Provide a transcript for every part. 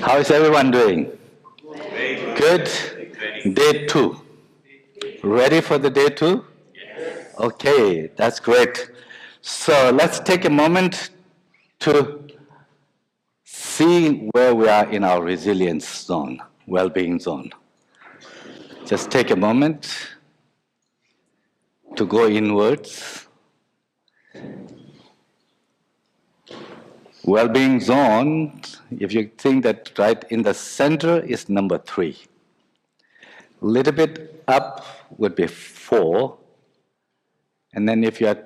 How is everyone doing? Good? Day 2. Ready for the day 2? Okay, that's great. So let's take a moment to see where we are in our resilience zone, well-being zone. Just take a moment to go inwards. Well-being zone, if you think that right in the center is number 3. A little bit up would be 4. And then if you are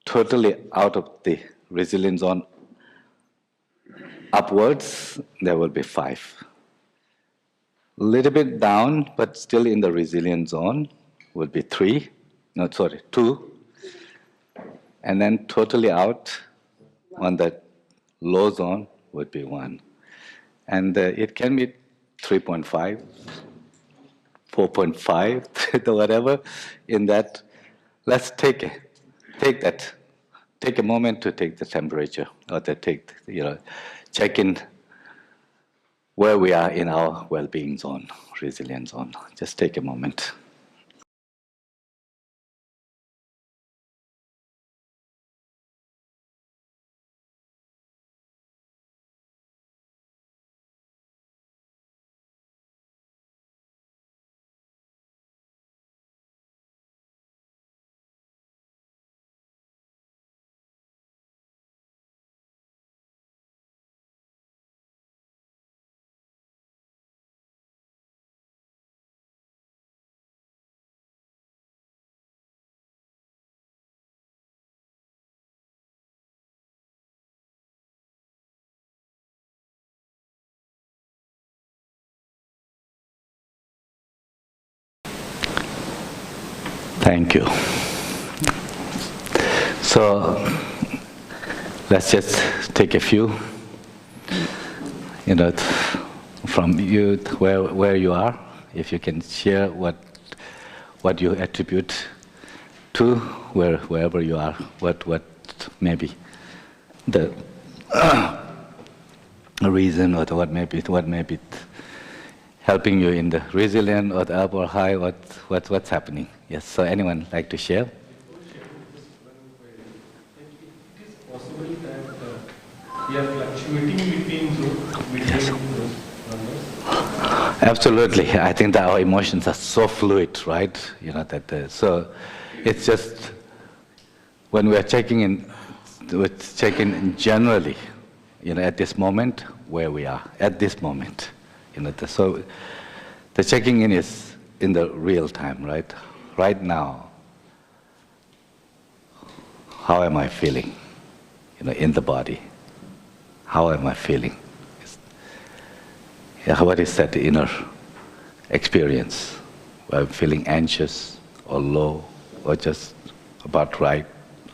totally out of the resilience zone upwards, there will be 5. A little bit down, but still in the resilience zone, would be 2. And then totally out on the low zone would be 1. And it can be 3.5, 4.5, whatever in that. Let's take a moment to take the temperature, or check in where we are in our well-being zone, resilience zone. Just take a moment. Thank you. So let's just take a few, from you where you are, if you can share what you attribute to wherever you are, what maybe the reason, or what may be helping you in the resilient or the up or high, what's happening. Yes, so anyone like to share? It is possible that we are fluctuating between those numbers? Absolutely. I think that our emotions are so fluid, right? So it's just when we are checking in generally, at this moment where we are at this moment. So the checking in is in the real time, right? Right now, how am I feeling? In the body, how am I feeling? What is that inner experience? I'm feeling anxious or low, or just about right,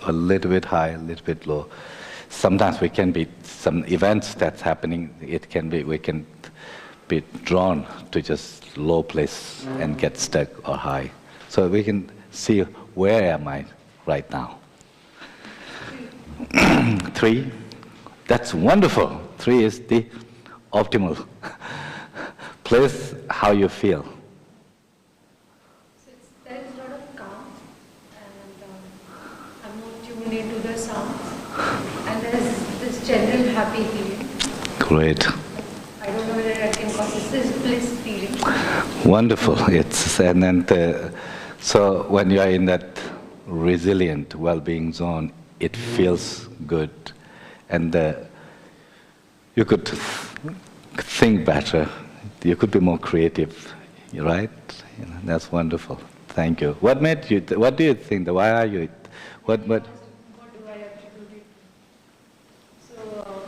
a little bit high, a little bit low. Sometimes we can be some events that's happening. We can be drawn to just low place and get stuck or high. So we can see, where am I right now? 3, that's wonderful. 3 is the optimal place, how you feel. So there is a lot of calm, and I'm more tuned into the sounds, and there is this general happy feeling. Great. I don't know whether I can call this bliss feeling. Wonderful. So when you are in that resilient well-being zone, it feels good, and you could think better. You could be more creative, right? That's wonderful. Thank you. What do you think? Why are you? What do I attribute it to? So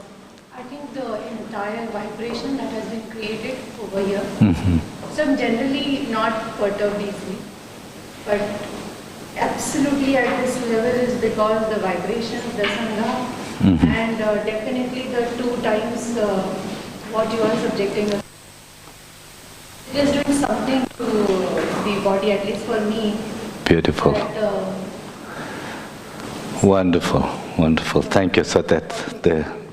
I think the entire vibration that has been created over here. Mm-hmm. So I'm generally not perturbed easily, but absolutely at this level is because the vibrations, the sangha, mm-hmm. and definitely the 2 times what you are subjecting us. It is doing something to the body, at least for me. Beautiful. Wonderful, wonderful. Thank you. So that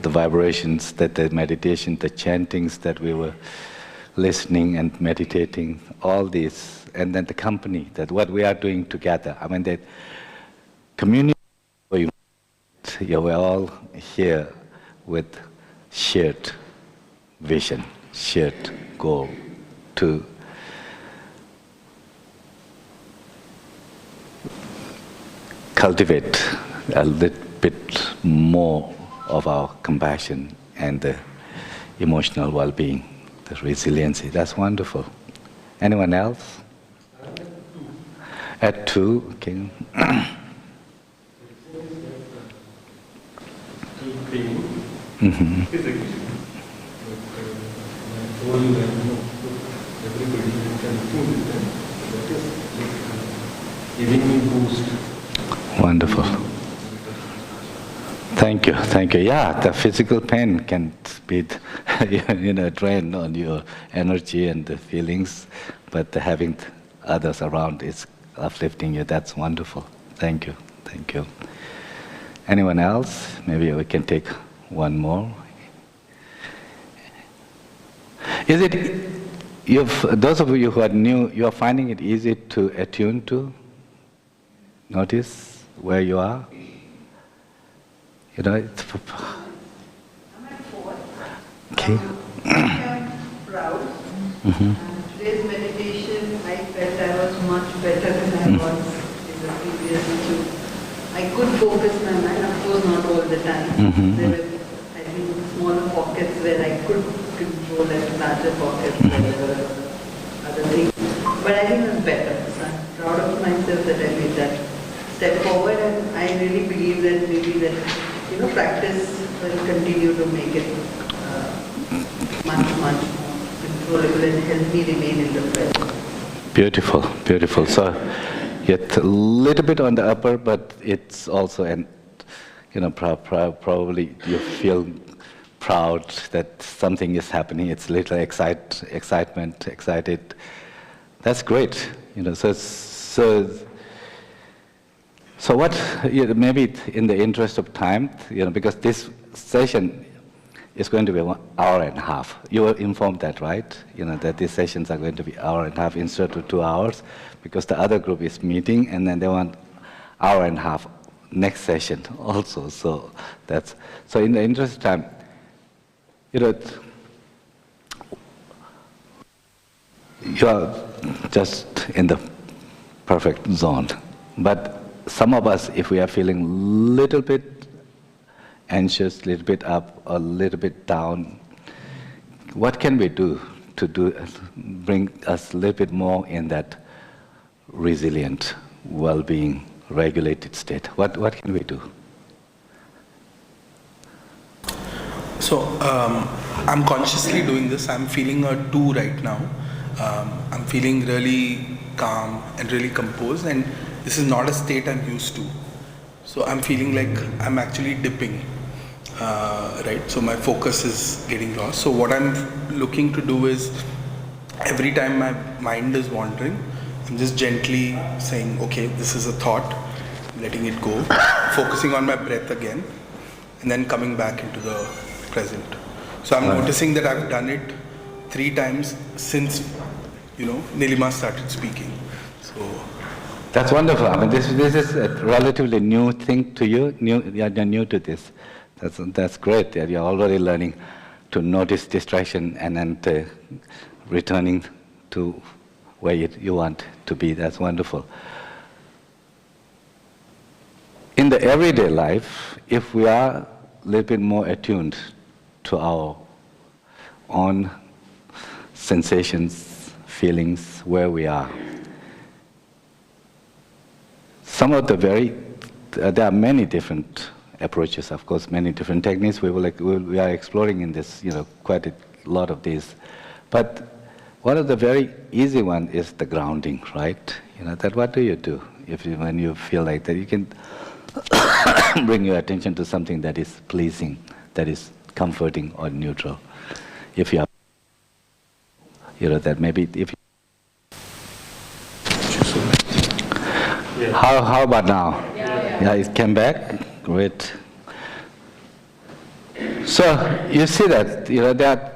the vibrations, that the meditation, the chantings that we were listening and meditating, all these, and then the company, that what we are doing together. I mean, that community, we're all here with shared vision, shared goal to cultivate a little bit more of our compassion and the emotional well-being, the resiliency. That's wonderful. Anyone else? At 2, okay. Mm-hmm. Giving me boost. Wonderful. Thank you, thank you. Yeah, the physical pain can be, drain on your energy and the feelings, but having others around is uplifting you. That's wonderful. Thank you, thank you. Anyone else? Maybe we can take one more. Is it, those of you who are new, you are finding it easy to attune to? Notice where you are? It's... I'm at 4. Okay. I'm proud. Mm-hmm. Today's meditation, I felt I was much better than I was in the previous 2. I could focus my mind, of course not all the time. Mm-hmm. There were, I think, smaller pockets where I could control and larger pockets where there were other things. But I think it was better. So I'm proud of myself that I made that step forward, and I really believe that maybe that practice will continue to make it much more controllable and help me remain in the present. Beautiful, beautiful. So, yet a little bit on the upper, but it's also, probably you feel proud that something is happening. It's a little excitement, excited. That's great. So what, maybe in the interest of time, because this session is going to be 1 hour and a half. You were informed that, right? That these sessions are going to be 1 hour and a half instead of 2 hours, because the other group is meeting and then they want 1 hour and a half next session also. So in the interest of time, you are just in the perfect zone. But some of us, if we are feeling a little bit anxious, a little bit up, or a little bit down, what can we do to bring us a little bit more in that resilient, well-being, regulated state? What can we do? So I'm consciously doing this. I'm feeling a 2 right now. I'm feeling really calm and really composed, and this is not a state I'm used to. So I'm feeling like I'm actually dipping, right? So my focus is getting lost. So what I'm looking to do is, every time my mind is wandering, I'm just gently saying, okay, this is a thought, letting it go, focusing on my breath again, and then coming back into the present. So I'm noticing that I've done it 3 times since, Nilima started speaking. So that's wonderful. I mean, this is a relatively new thing to you. You're new to this. That's great. You're already learning to notice distraction and then returning to where you want to be. That's wonderful. In the everyday life, if we are a little bit more attuned to our own sensations, feelings, where we are, there are many different approaches, of course, many different techniques. We are exploring in this, quite a lot of these. But one of the very easy one is the grounding, right? That what do you do when you feel like that? You can bring your attention to something that is pleasing, that is comforting or neutral. If you are, that maybe if. How about now? Yeah, it came back. Great. So you see that there are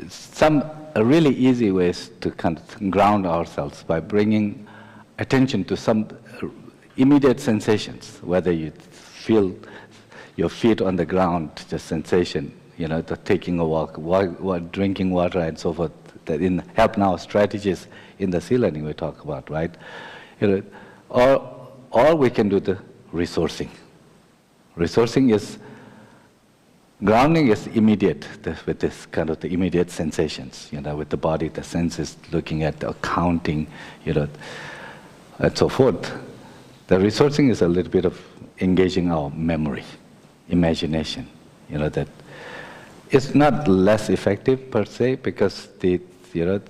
some really easy ways to kind of ground ourselves by bringing attention to some immediate sensations, whether you feel your feet on the ground, just sensation, the taking a walk, drinking water, and so forth. That in Help Now strategies in the sea learning we talk about, right? Or we can do the resourcing. Resourcing is grounding is immediate with this kind of the immediate sensations, with the body, the senses, looking at the counting, and so forth. The resourcing is a little bit of engaging our memory, imagination, that it's not less effective per se because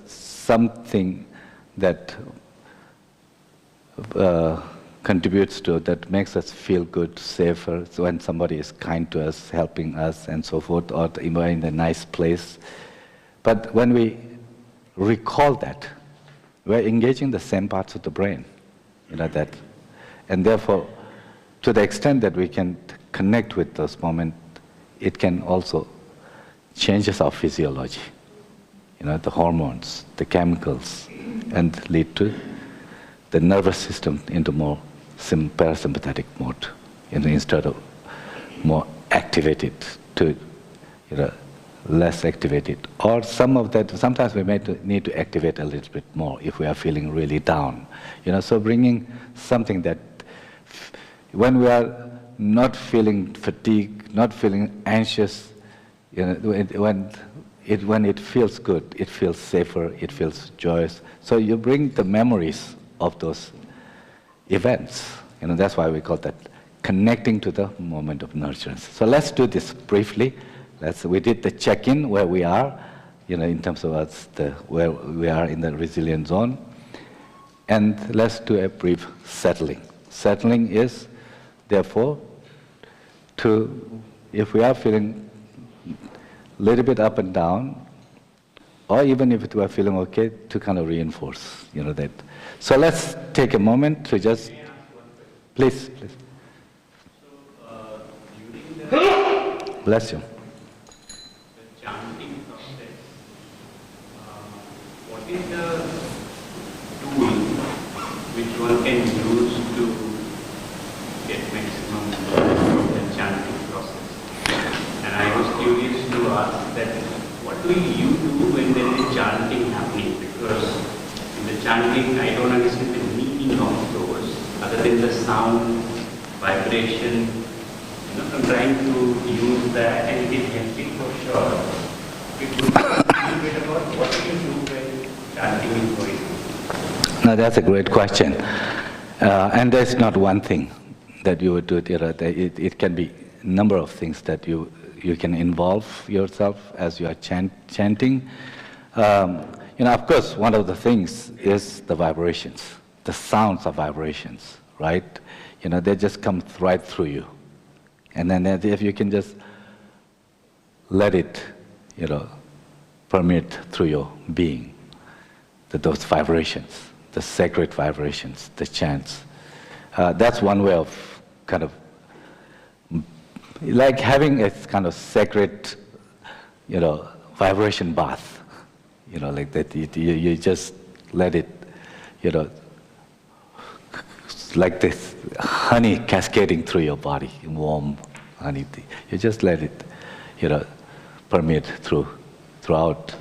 something that contributes to that makes us feel good, safer. So when somebody is kind to us, helping us, and so forth, or in a nice place. But when we recall that, we're engaging the same parts of the brain, that, and therefore, to the extent that we can connect with those moments, it can also changes our physiology, the hormones, the chemicals, and lead to the nervous system into more parasympathetic mode, instead of more activated to, less activated. Or sometimes we may need to activate a little bit more if we are feeling really down. So bringing something that, when we are not feeling fatigued, not feeling anxious, when it feels good, it feels safer, it feels joyous. So you bring the memories of those events. That's why we call that connecting to the moment of nurturance. So let's do this briefly. We did the check-in where we are, in terms of where we are in the resilient zone. And let's do a brief settling. Settling is, therefore, if we are feeling a little bit up and down, or even if we are feeling okay, to kind of reinforce, that. So let's take a moment to just, please. So during the bless you. the chanting process, what is the tool which one can use to get maximum from the chanting process? And I was curious to ask that, what do you do when there is chanting happening? Because in the chanting, I don't understand the meaning of those, other than the sound, vibration. I'm trying to use that, and it is helping for sure. It would be a little bit about what do you do when chanting is going on? Now that's a great question. And there's not one thing that you would do. It can be a number of things that you can involve yourself as you are chanting. Of course, one of the things is the vibrations. The sounds are vibrations, right? They just come right through you. And then if you can just let it, permeate through your being, those vibrations, the sacred vibrations, the chants. That's one way of kind of, like having a kind of sacred, vibration bath. Like that, you just let it, like this honey cascading through your body, warm honey. You just let it, permeate throughout.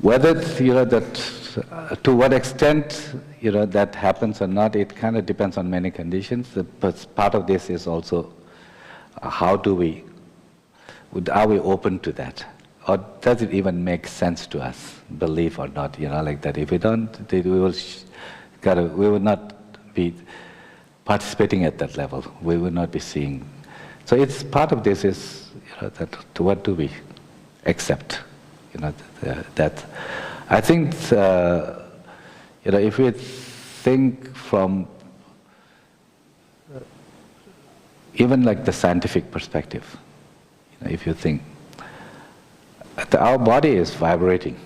Whether, that, to what extent, that happens or not, it kind of depends on many conditions. But part of this is also, are we open to that? Or does it even make sense to us, believe or not, like that? If we don't, we will not be participating at that level. We will not be seeing. So it's part of this is, that what do we accept? That I think, if we think from even like the scientific perspective, if you think, our body is vibrating.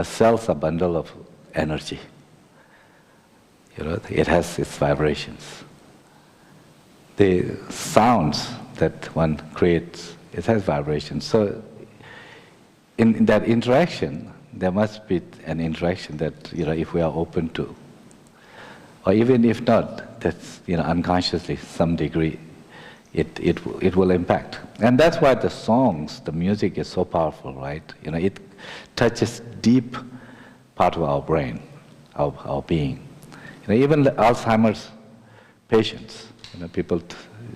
Cells are a bundle of energy. It has its vibrations. The sounds that one creates, It has vibration. So in that interaction, there must be an interaction that, if we are open to. Or even if not, that's, unconsciously, some degree, it will impact. And that's why the songs, the music is so powerful, right? It touches deep part of our brain, our being. Even the Alzheimer's patients, people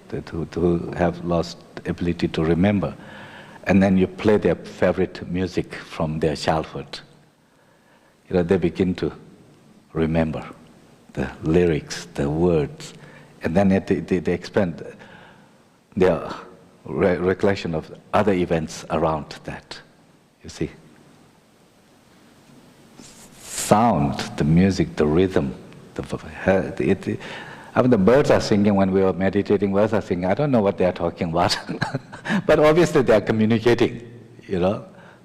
who have lost ability to remember, and then you play their favorite music from their childhood, they begin to remember the lyrics, the words, and then they expand their recollection of other events around that, you see. Sound, the music, the rhythm, the birds are singing when we were meditating, birds are singing, I don't know what they are talking about, but obviously they are communicating,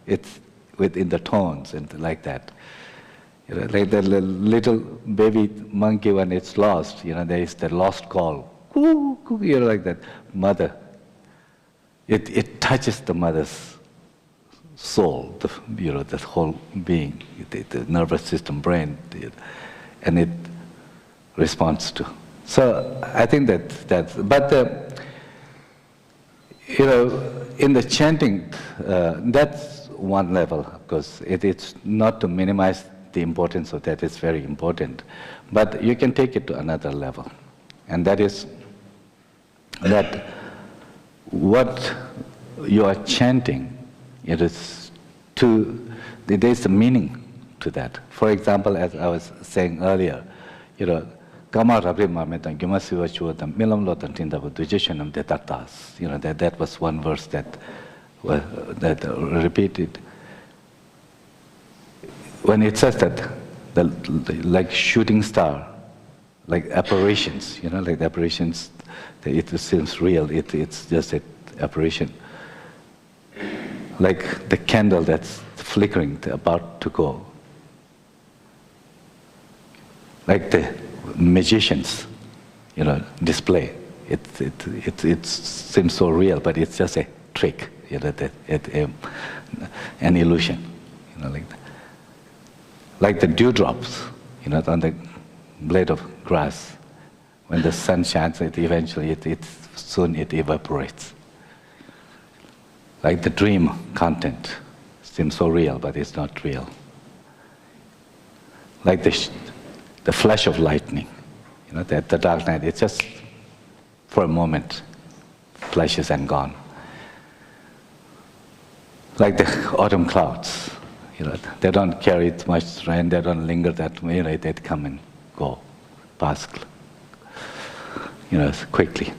it's within the tones and like that. Like the little baby monkey when it's lost, there is the lost call, like that. Mother, it touches the mother's soul, the whole being, the nervous system, brain, and it responds to. So I think but in the chanting, that's one level, because it's not to minimize the importance of that, it's very important. But you can take it to another level, and that is that what you are chanting, there's a meaning to that. For example, as I was saying earlier, that was one verse that repeated. When it says that, like shooting star, like apparitions, like the apparitions, it seems real, it's just an apparition. Like the candle that's flickering, about to go. Like the magicians, display. It seems so real, but it's just a trick, an illusion, like that. Like the dewdrops, on the blade of grass. When the sun shines, eventually soon it evaporates. Like the dream content seems so real, but it's not real. Like the flash of lightning, the dark night, it's just for a moment, flashes and gone. Like the autumn clouds. They don't carry much rain, they don't linger that way, they come and go, pass, quickly.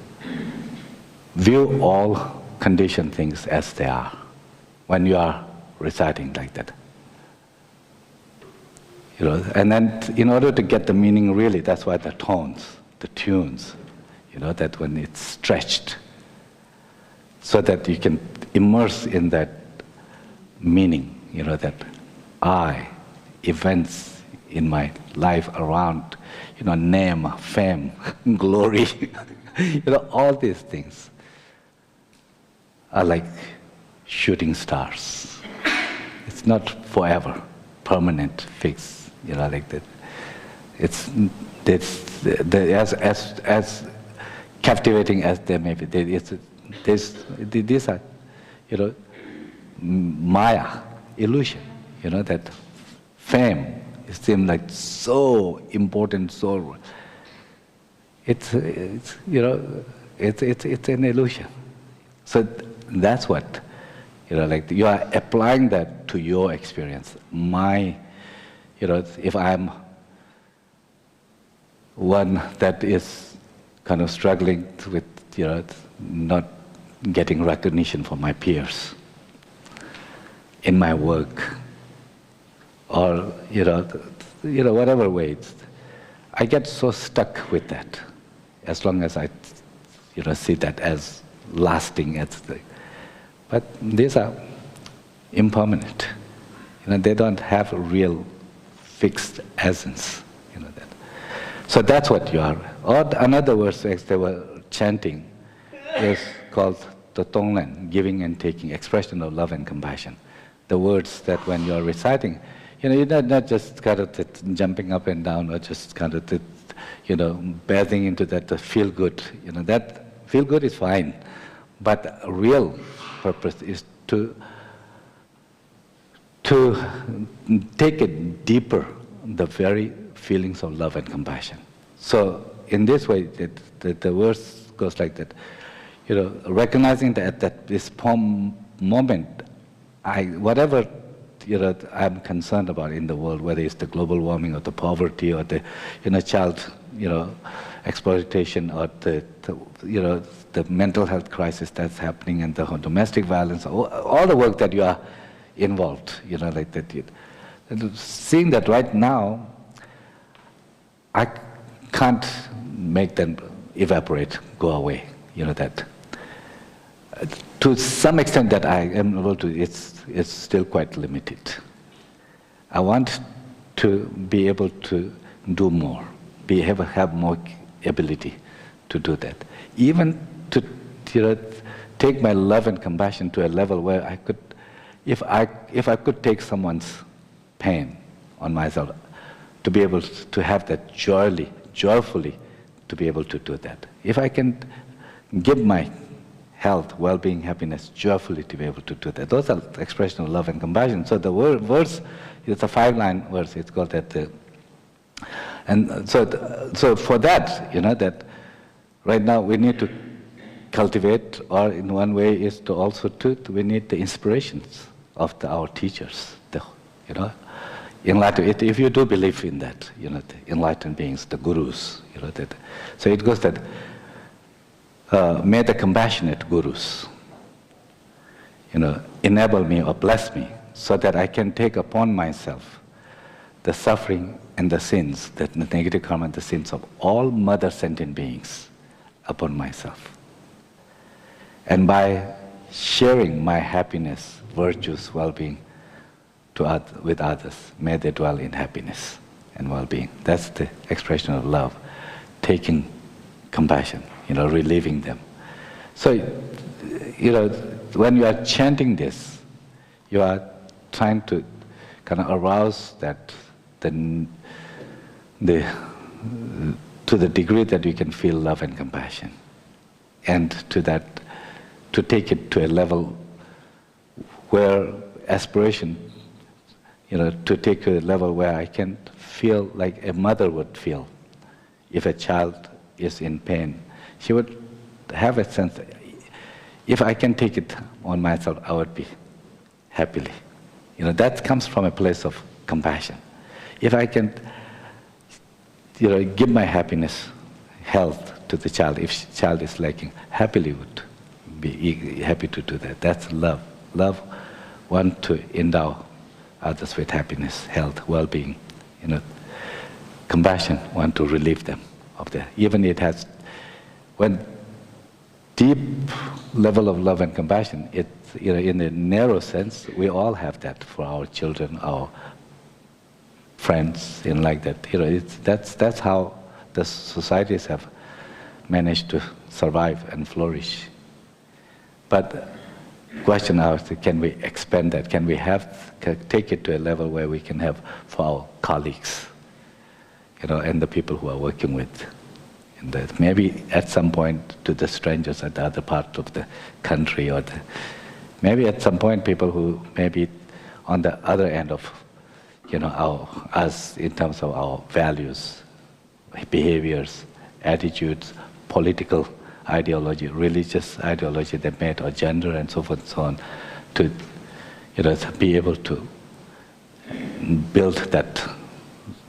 View all conditioned things as they are when you are reciting like that. And then in order to get the meaning really, that's why the tones, the tunes, that when it's stretched, so that you can immerse in that meaning, that events in my life around, name, fame, glory, all these things are like shooting stars. It's not forever, permanent, fixed, like that. As captivating as they may be, these are, Maya, illusion, that fame, it seems like so important, so it's an illusion. So that's what, like you are applying that to your experience. If I'm one that is kind of struggling with, not getting recognition from my peers in my work, or whatever ways, I get so stuck with that. As long as I, see that as lasting, but these are impermanent. They don't have a real fixed essence. That. So that's what you are. Or another verse they were chanting is called the Tonglen, giving and taking, expression of love and compassion. The words that when you're reciting, you're not just kind of jumping up and down or just kind of, bathing into that feel good. That feel good is fine, but real purpose is to take it deeper, the very feelings of love and compassion. So in this way, the verse goes like that. Recognizing that at this moment, whatever I'm concerned about in the world, whether it's the global warming or the poverty or the child exploitation or the mental health crisis that's happening and the domestic violence, all the work that you are involved, like that. Seeing that right now, I can't make them evaporate, go away. That to some extent that I am able to, it's still quite limited. I want to be able to do more, have more ability to do that. Even to take my love and compassion to a level where I could, if I could take someone's pain on myself, to be able to have that joyfully to be able to do that. If I can give my health, well-being, happiness, joyfully to be able to do that. Those are expressions of love and compassion. So the verse, it's a 5-line verse, it's called that. And so for that, that right now we need to cultivate, or in one way is to also we need the inspirations of our teachers, enlightened. If you do believe in that, the enlightened beings, the gurus, that. So it goes that, may the compassionate gurus, enable me or bless me so that I can take upon myself the suffering and the sins, the negative karma and the sins of all mother sentient beings upon myself. And by sharing my happiness, virtues, well-being with others, may they dwell in happiness and well-being. That's the expression of love, taking compassion, relieving them. So, when you are chanting this, you are trying to kind of arouse that, to the degree that you can feel love and compassion, and to take it to a level where aspiration, to take to a level where I can feel like a mother would feel if a child is in pain. She would have a sense, if I can take it on myself, I would be happily. That comes from a place of compassion. If I can, give my happiness, health to the child, if the child is lacking, happily would be happy to do that. That's love. Love wants to endow others with happiness, health, well-being. Compassion wants to relieve them of that. Even it has, when deep level of love and compassion, in a narrow sense, we all have that for our children, our friends, and like that. That's how the societies have managed to survive and flourish. But question is, can we expand that? Can we take it to a level where we can have for our colleagues, and the people who are working with, and that maybe at some point to the strangers at the other part of the country, or maybe at some point people who may be on the other end of, us in terms of our values, behaviors, attitudes, political ideology, religious ideology they made, or gender and so forth and so on, to be able to build that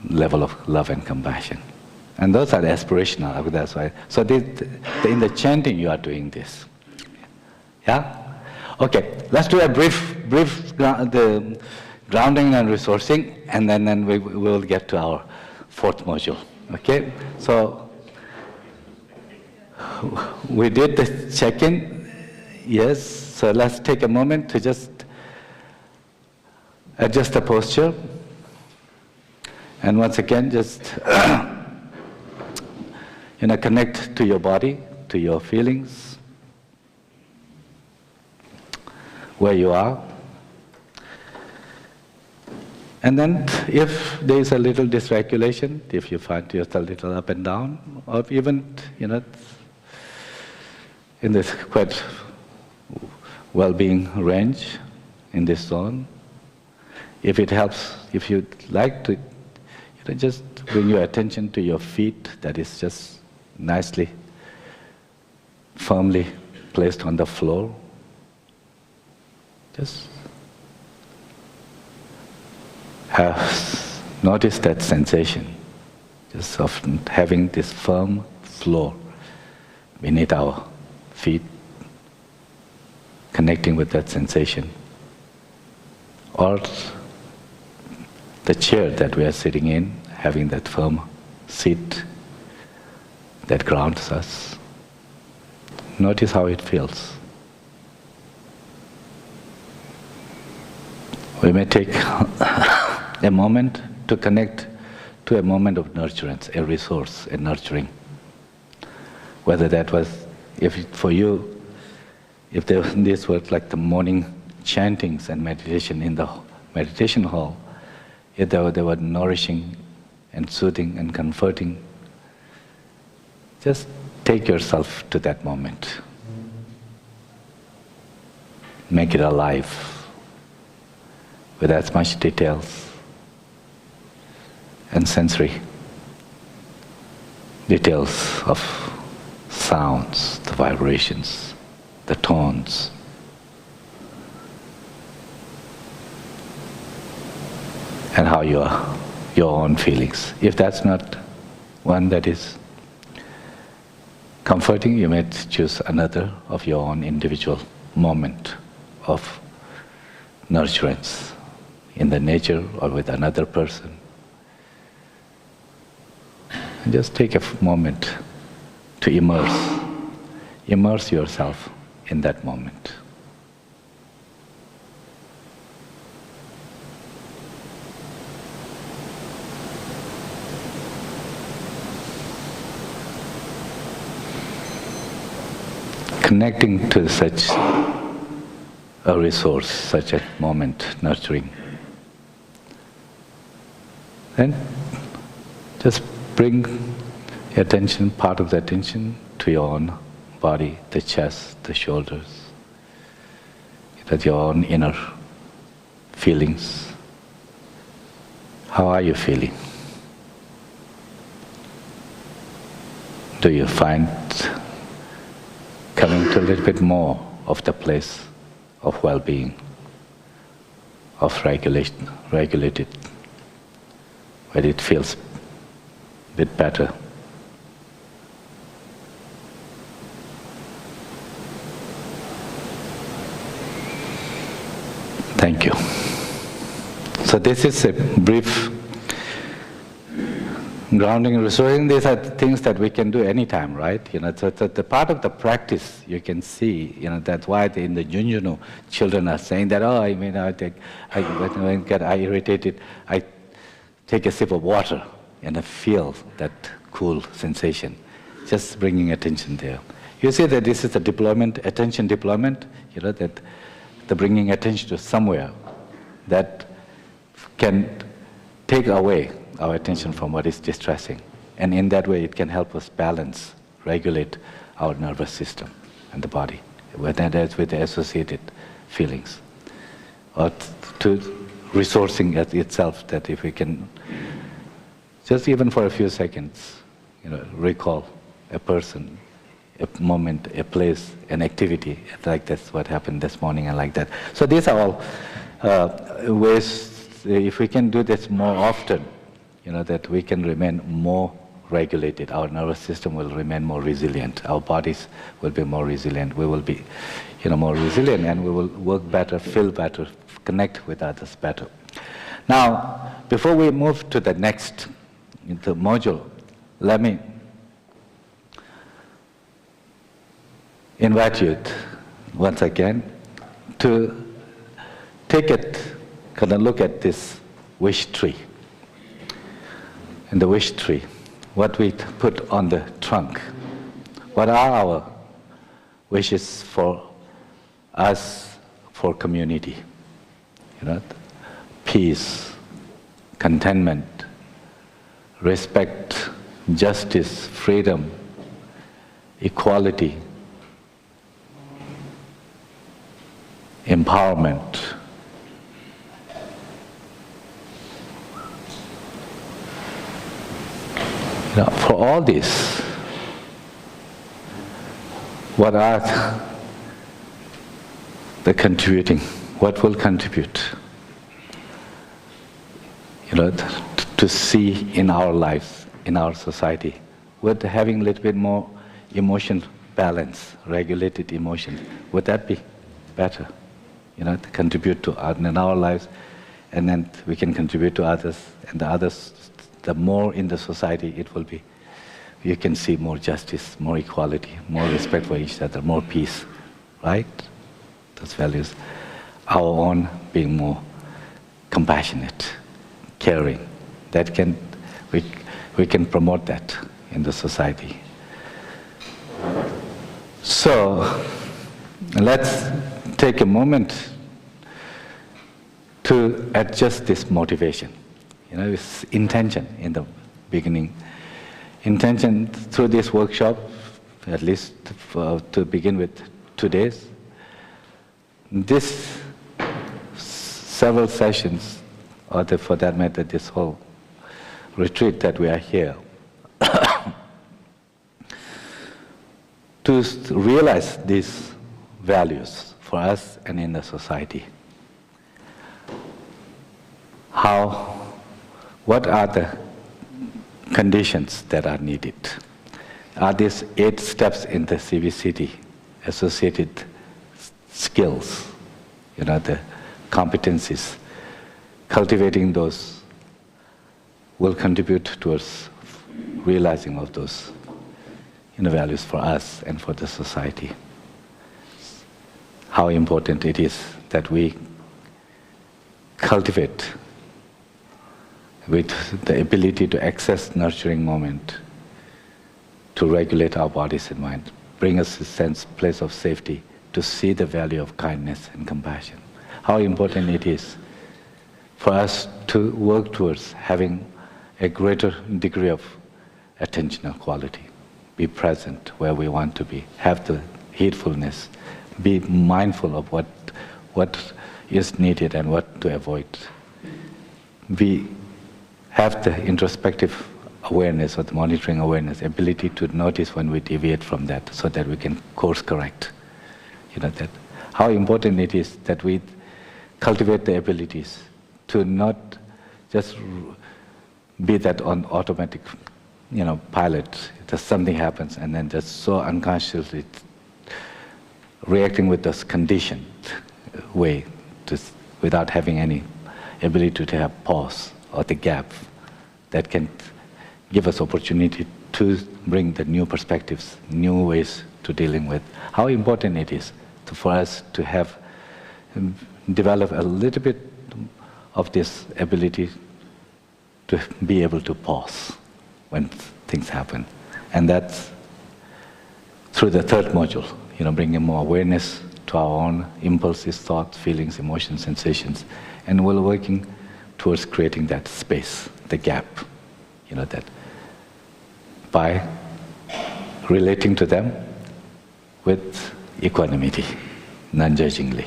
level of love and compassion. And those are aspirational, that's why. So in the chanting you are doing this. Yeah? Okay, let's do a brief the grounding and resourcing, and then we will get to our 4th module. Okay? So we did the check-in, yes. So let's take a moment to just adjust the posture. And once again, just connect to your body, to your feelings. where you are. And then if there is a little dysregulation, if you find yourself a little up and down, or even, in this quite well-being range, in this zone, if it helps, if you'd like to, just bring your attention to your feet that is just nicely, firmly placed on the floor. Just notice that sensation, just of having this firm floor beneath our feet, connecting with that sensation. Or the chair that we are sitting in, having that firm seat that grounds us. Notice how it feels. We may take a moment to connect to a moment of nurturance, a resource, a nurturing. Whether that was, for you, if this was like the morning chantings and meditation in the meditation hall, if they were nourishing and soothing and comforting, just take yourself to that moment. Make it alive with as much details and sensory details of sounds, the vibrations, the tones. And how your own feelings. If that's not one that is comforting, you may choose another of your own individual moment of nurturance in the nature or with another person. And just take a moment to immerse yourself in that moment. Connecting to such a resource, such a moment, nurturing. Then just bring attention, part of the attention, to your own body, the chest, the shoulders, that your own inner feelings. How are you feeling? Do you find coming to a little bit more of the place of well-being, of regulated, where it feels a bit better? Thank you. So this is a brief grounding and restoring. These are things that we can do anytime, right? So the part of the practice you can see. That's why in the Junjunu, children are saying that. Oh, when I get irritated, I take a sip of water and I feel that cool sensation. Just bringing attention there. You see that this is a deployment, attention deployment. That the bringing attention to somewhere that can take away our attention from what is distressing. And in that way it can help us balance, regulate our nervous system and the body, whether that's with the associated feelings. Or to resourcing itself, that if we can, just even for a few seconds, recall a person, a moment, a place, an activity, like that's what happened this morning and like that. So these are all ways, if we can do this more often, that we can remain more regulated. Our nervous system will remain more resilient. Our bodies will be more resilient. We will be, more resilient, and we will work better, feel better, connect with others better. Now, before we move to the next module, let me invite you once again to take it, kind of look at this wish tree. In the wish tree, what we put on the trunk. What are our wishes for us, for community. Peace, contentment, respect, justice, freedom, equality, empowerment. For all this, what are the contributing? What will contribute? To see in our lives, in our society, with having a little bit more emotion balance, regulated emotion, would that be better? To contribute to in our lives, and then we can contribute to others, and the others, the more in the society it will be. You can see more justice, more equality, more respect for each other, more peace, right? Those values. Our own being more compassionate, caring. That can, we can promote that in the society. So, let's take a moment to adjust this motivation. It's intention in the beginning. Intention through this workshop, at least to begin with 2 days. This several sessions, or for that matter, this whole retreat that we are here, to realize these values for us and in the society. What are the conditions that are needed? Are these 8 steps in the Cbct associated skills, the competencies, cultivating those will contribute towards realizing of those values for us and for the society. How important it is that we cultivate with the ability to access nurturing moment, to regulate our bodies and mind, bring us a place of safety, to see the value of kindness and compassion. How important it is for us to work towards having a greater degree of attentional quality, be present where we want to be, have the heedfulness, be mindful of what is needed and what to avoid. We have the introspective awareness or the monitoring awareness, ability to notice when we deviate from that so that we can course correct. That how important it is that we cultivate the abilities to not just be that on automatic, pilot. Just something happens and then just so unconsciously reacting with this conditioned way, without having any ability to have pause or the gap that can give us opportunity to bring the new perspectives, new ways to dealing with. How important it is for us to have develop a little bit of this ability to be able to pause when things happen. And that's through the 3rd module, bringing more awareness to our own impulses, thoughts, feelings, emotions, sensations. And we're working towards creating that space, the gap, that by relating to them with equanimity, non-judgingly.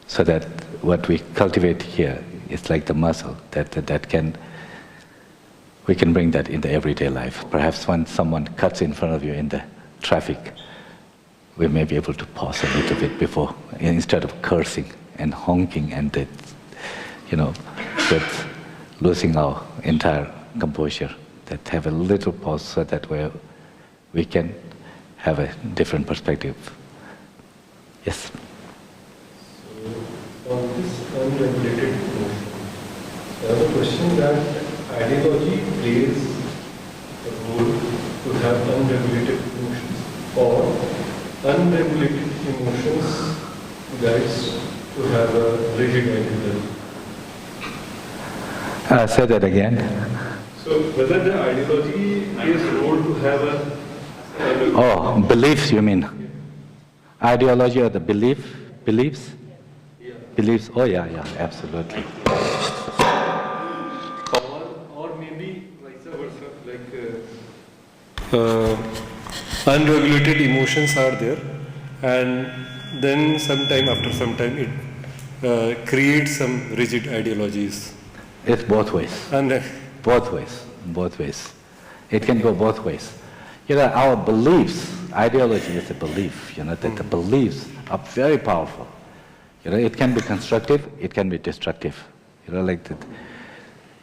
So that what we cultivate here is like the muscle we can bring that in the everyday life. Perhaps when someone cuts in front of you in the traffic, we may be able to pause a little bit before, instead of cursing and honking and with losing our entire composure, that have a little pause so that we can have a different perspective. Yes? So, on this unregulated emotion, I have a question that ideology plays a role to have unregulated emotions, or unregulated emotions guides to have a rigid ideology. Say that again. So whether the ideology plays a role to have a beliefs you mean? Ideology or the beliefs? beliefs. Oh yeah, absolutely. Or maybe vice versa, like unregulated emotions are there, and then after some time it creates some rigid ideologies. It's both ways. And Both ways. It can go both ways. Our beliefs, ideology is a belief, that the beliefs are very powerful. It can be constructive, it can be destructive. Like that.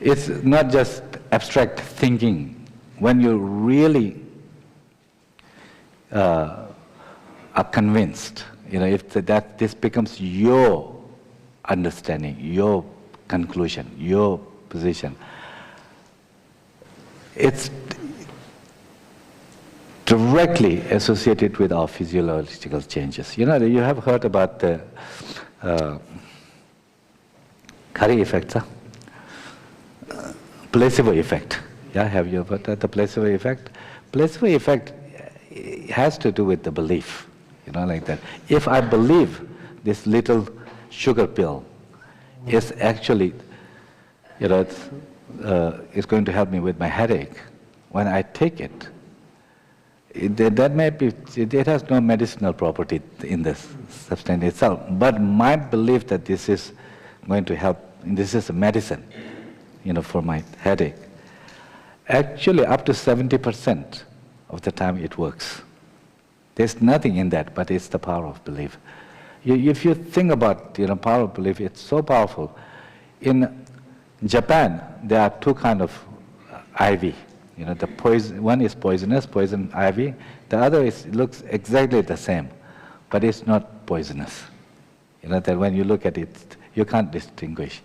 It's not just abstract thinking. When you really are convinced, if that this becomes your understanding, your conclusion, your position, it's directly associated with our physiological changes. You have heard about the curry effect, huh? Placebo effect. Yeah, have you heard the placebo effect? Placebo effect has to do with the belief, like that. If I believe this little sugar pill is actually, it's going to help me with my headache, when I take it, that may be, it has no medicinal property in this substance itself, but my belief that this is going to help, this is a medicine, for my headache, actually up to 70% of the time it works. There's nothing in that, but it's the power of belief. If you think about, power of belief, it's so powerful. In Japan, there are two kinds of ivy. The poison, one is poisonous, poison ivy. The other looks exactly the same, but it's not poisonous. That when you look at it, you can't distinguish.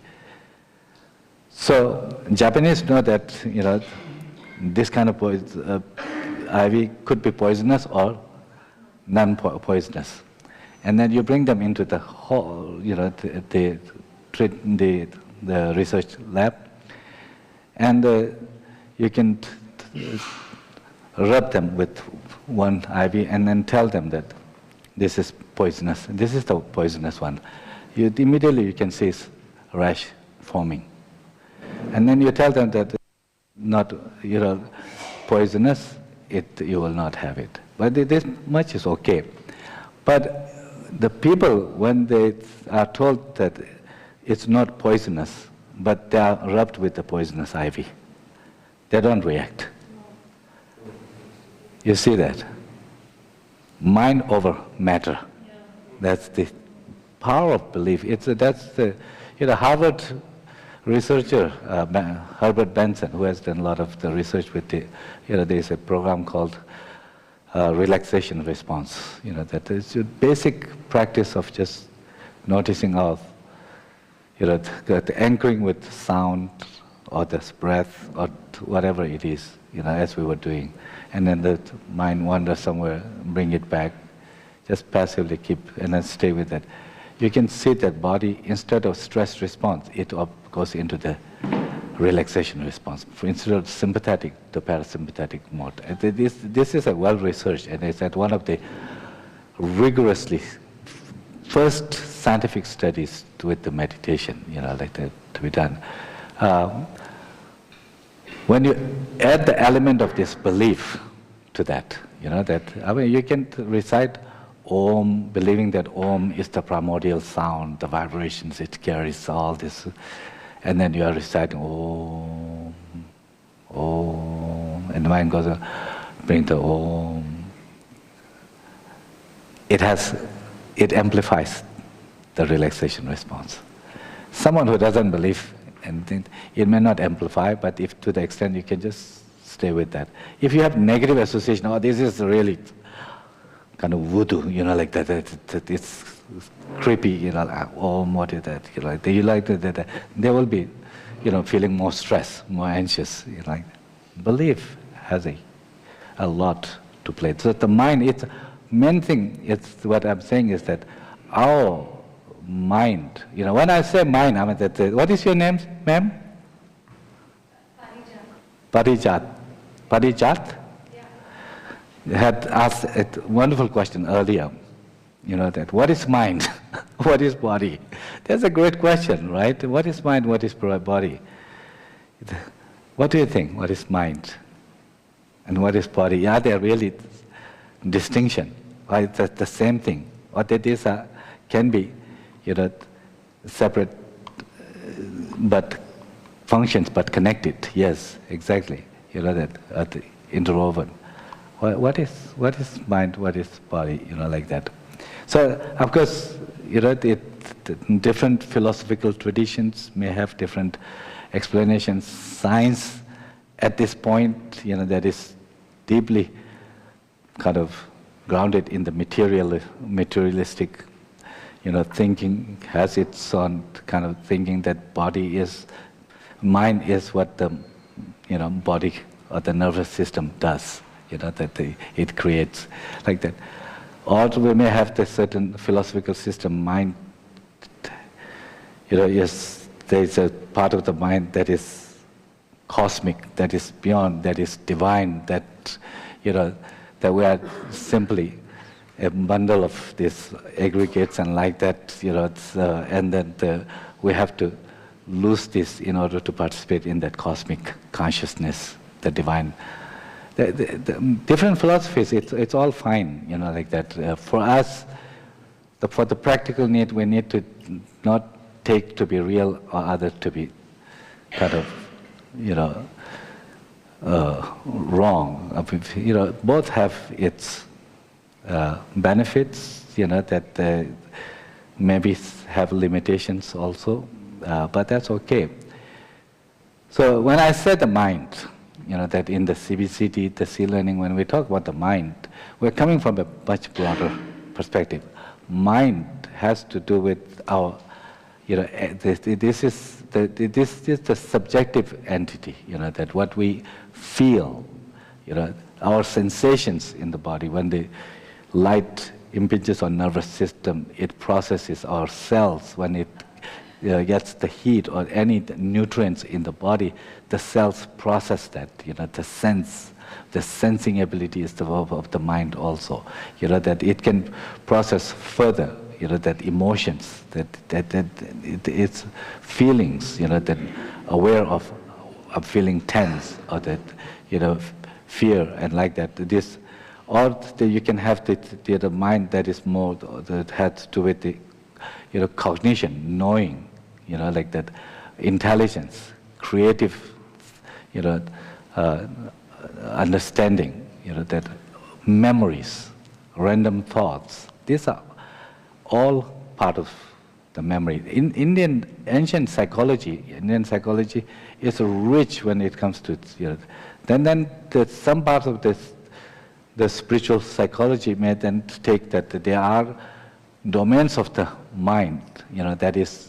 So Japanese know that, this kind of ivy could be poisonous or non-poisonous. And then you bring them into the hall, the research lab, and you can rub them with one IV and then tell them that this is poisonous. This is the poisonous one. Immediately you can see rash forming. And then you tell them that not poisonous, you will not have it. But this much is okay. But the people, when they are told that it's not poisonous, but they are rubbed with the poisonous ivy, they don't react. You see that? Mind over matter. That's the power of belief. That's the Harvard researcher Herbert Benson, who has done a lot of the research with the there's a program called relaxation response. That is a basic practice of just noticing our the anchoring with sound or this breath or whatever it is, as we were doing. And then the mind wanders somewhere, bring it back, just passively keep, and then stay with that. You can see that body, instead of stress response, it goes into the relaxation response. Instead of sympathetic to parasympathetic mode. This is a well-researched, and it's at one of the rigorously first scientific studies with the meditation, like that to be done. When you add the element of this belief to that, you can recite Om, believing that Om is the primordial sound, the vibrations it carries, all this, and then you are reciting Om, Om, and the mind goes, bring the Om. It amplifies the relaxation response. Someone who doesn't believe, and it may not amplify, but if to the extent you can just stay with that. If you have negative association, this is really kind of voodoo, like that, it's creepy, what is that? You like that, they will be, feeling more stress, more anxious. Belief has a lot to play. So the mind, it's main thing. It's what I'm saying is that our mind. When I say mind, I mean that. What is your name, ma'am? Parijat. Parijat? Yeah. Had asked a wonderful question earlier. That what is mind? What is body? That's a great question, right? What is mind? What is body? What do you think? What is mind? And what is body? Are there really distinction? Or is that the same thing? Or that these can be, separate, but functions, but connected? Yes, exactly. That interwoven. What is mind? What is body? Like that. So, of course, different philosophical traditions may have different explanations. Science, at this point, that is deeply kind of grounded in the materialistic, thinking, has its own kind of thinking that mind is what the, body or the nervous system does, that it creates, like that. Or we may have this certain philosophical system, mind, yes, there is a part of the mind that is cosmic, that is beyond, that is divine, that, that we are simply a bundle of these aggregates and like that, and then we have to lose this in order to participate in that cosmic consciousness, the divine. The different philosophies, it's all fine, like that. For us, for the practical need, we need to not take to be real or other to be kind of, wrong. Both have its benefits, that maybe have limitations also, but that's okay. So when I said the mind, that in the Cbct, the C learning, when we talk about the mind, we're coming from a much broader perspective. Mind has to do with our, this is the subjective entity, that what we feel, our sensations in the body. When the light impinges on nervous system, it processes our cells. When it gets the heat or any nutrients in the body, the cells process that, the sensing ability is the verb of the mind also, that it can process further, that emotions, that it's feelings, that aware of feeling tense or that, fear and like that. This, or you can have the mind that is more, that has to do with the, cognition, knowing, like that, intelligence, creative, understanding, that memories, random thoughts. These are all part of the memory. In Indian ancient psychology, is rich when it comes to it. Then there's some parts of this, the spiritual psychology may then take that there are domains of the mind, that is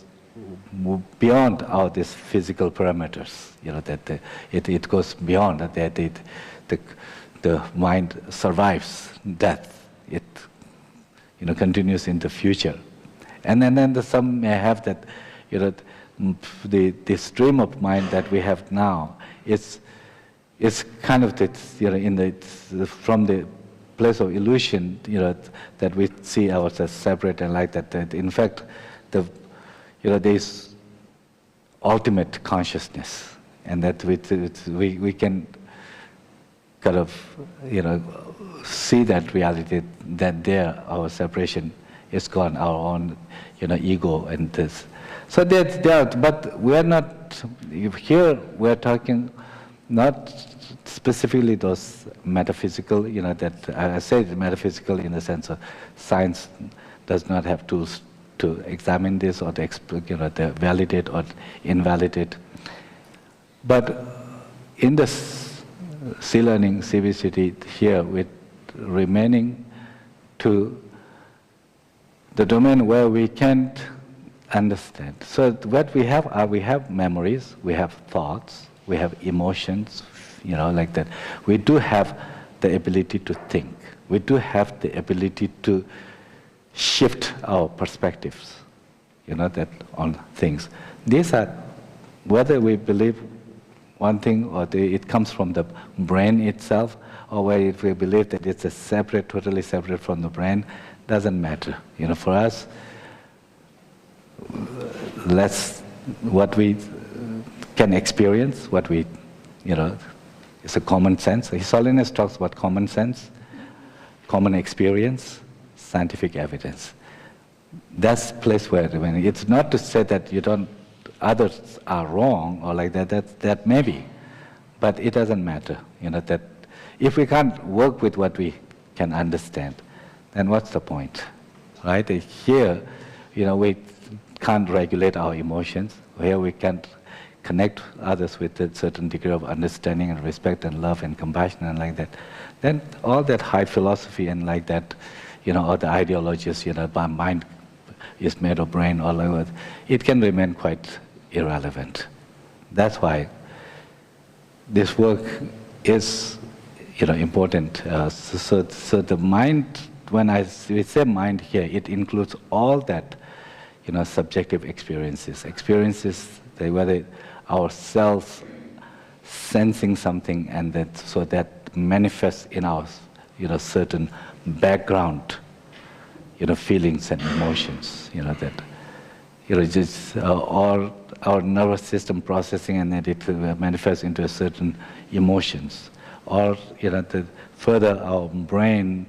beyond our these physical parameters, that it goes beyond that. The mind survives death. It continues in the future, and then some may have that, the stream of mind that we have now is kind of from the place of illusion, that we see ourselves separate and like that. That in fact, there is ultimate consciousness, and that we can kind of see that reality, that there our separation is gone, our own ego and this. So there, but we are not here. We are talking not specifically those metaphysical. That I say metaphysical in the sense of science does not have tools to examine this or to validate or invalidate. But in this C-learning, Cbct here, with remaining to the domain where we can't understand. So what we have are, we have memories, we have thoughts, we have emotions, like that. We do have the ability to think. We do have the ability to shift our perspectives, that on things. These are, whether we believe one thing or it comes from the brain itself, or whether if we believe that it's totally separate from the brain, doesn't matter. For us, what we can experience, what we, it's a common sense. His Holiness talks about common sense, common experience, scientific evidence. That's the place where, it's not to say that others are wrong or like that, that may be, but it doesn't matter, that if we can't work with what we can understand, then what's the point, right? Here, we can't regulate our emotions. Here we can't connect others with a certain degree of understanding and respect and love and compassion and like that. Then all that high philosophy and like that, or the ideologies, my mind is made of brain, all over, it can remain quite irrelevant. That's why this work is, important. So the mind, when we say mind here, it includes all that, subjective experiences, whether ourselves sensing something, and that manifests in our, certain background, feelings and emotions, or our nervous system processing, and that it manifests into a certain emotions, or further our brain,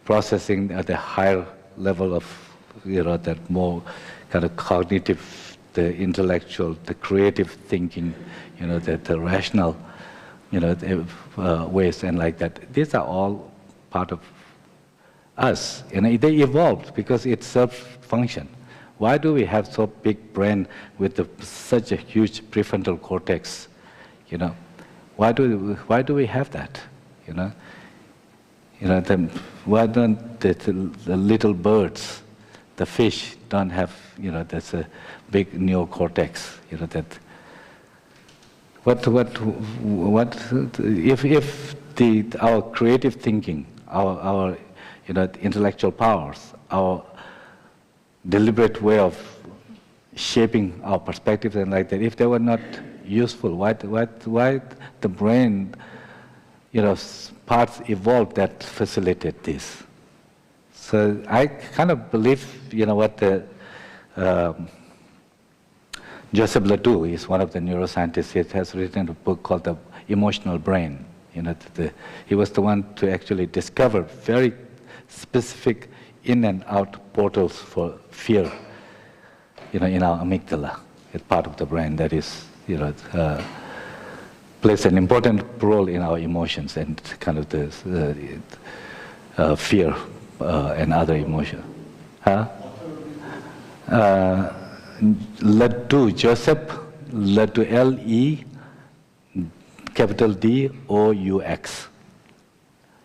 processing at a higher level of, that more kind of cognitive, the intellectual, the creative thinking, the rational, ways and like that. These are all part of us, they evolved because it serves function. Why do we have so big brain with such a huge prefrontal cortex? Why do we have that? Why don't the little birds, the fish, don't have that's a big neocortex? That. What if our creative thinking, our intellectual powers, our deliberate way of shaping our perspectives and like that, if they were not useful, why the brain, parts evolved that facilitate this? So I kind of believe, what the Joseph Ledoux is one of the neuroscientists. He has written a book called The Emotional Brain. He was the one to actually discover very specific in and out portals for fear, in our amygdala. It's part of the brain that is, plays an important role in our emotions and kind of the fear and other emotions. Ledoux, Joseph Ledoux, L-E-D-O-U-X.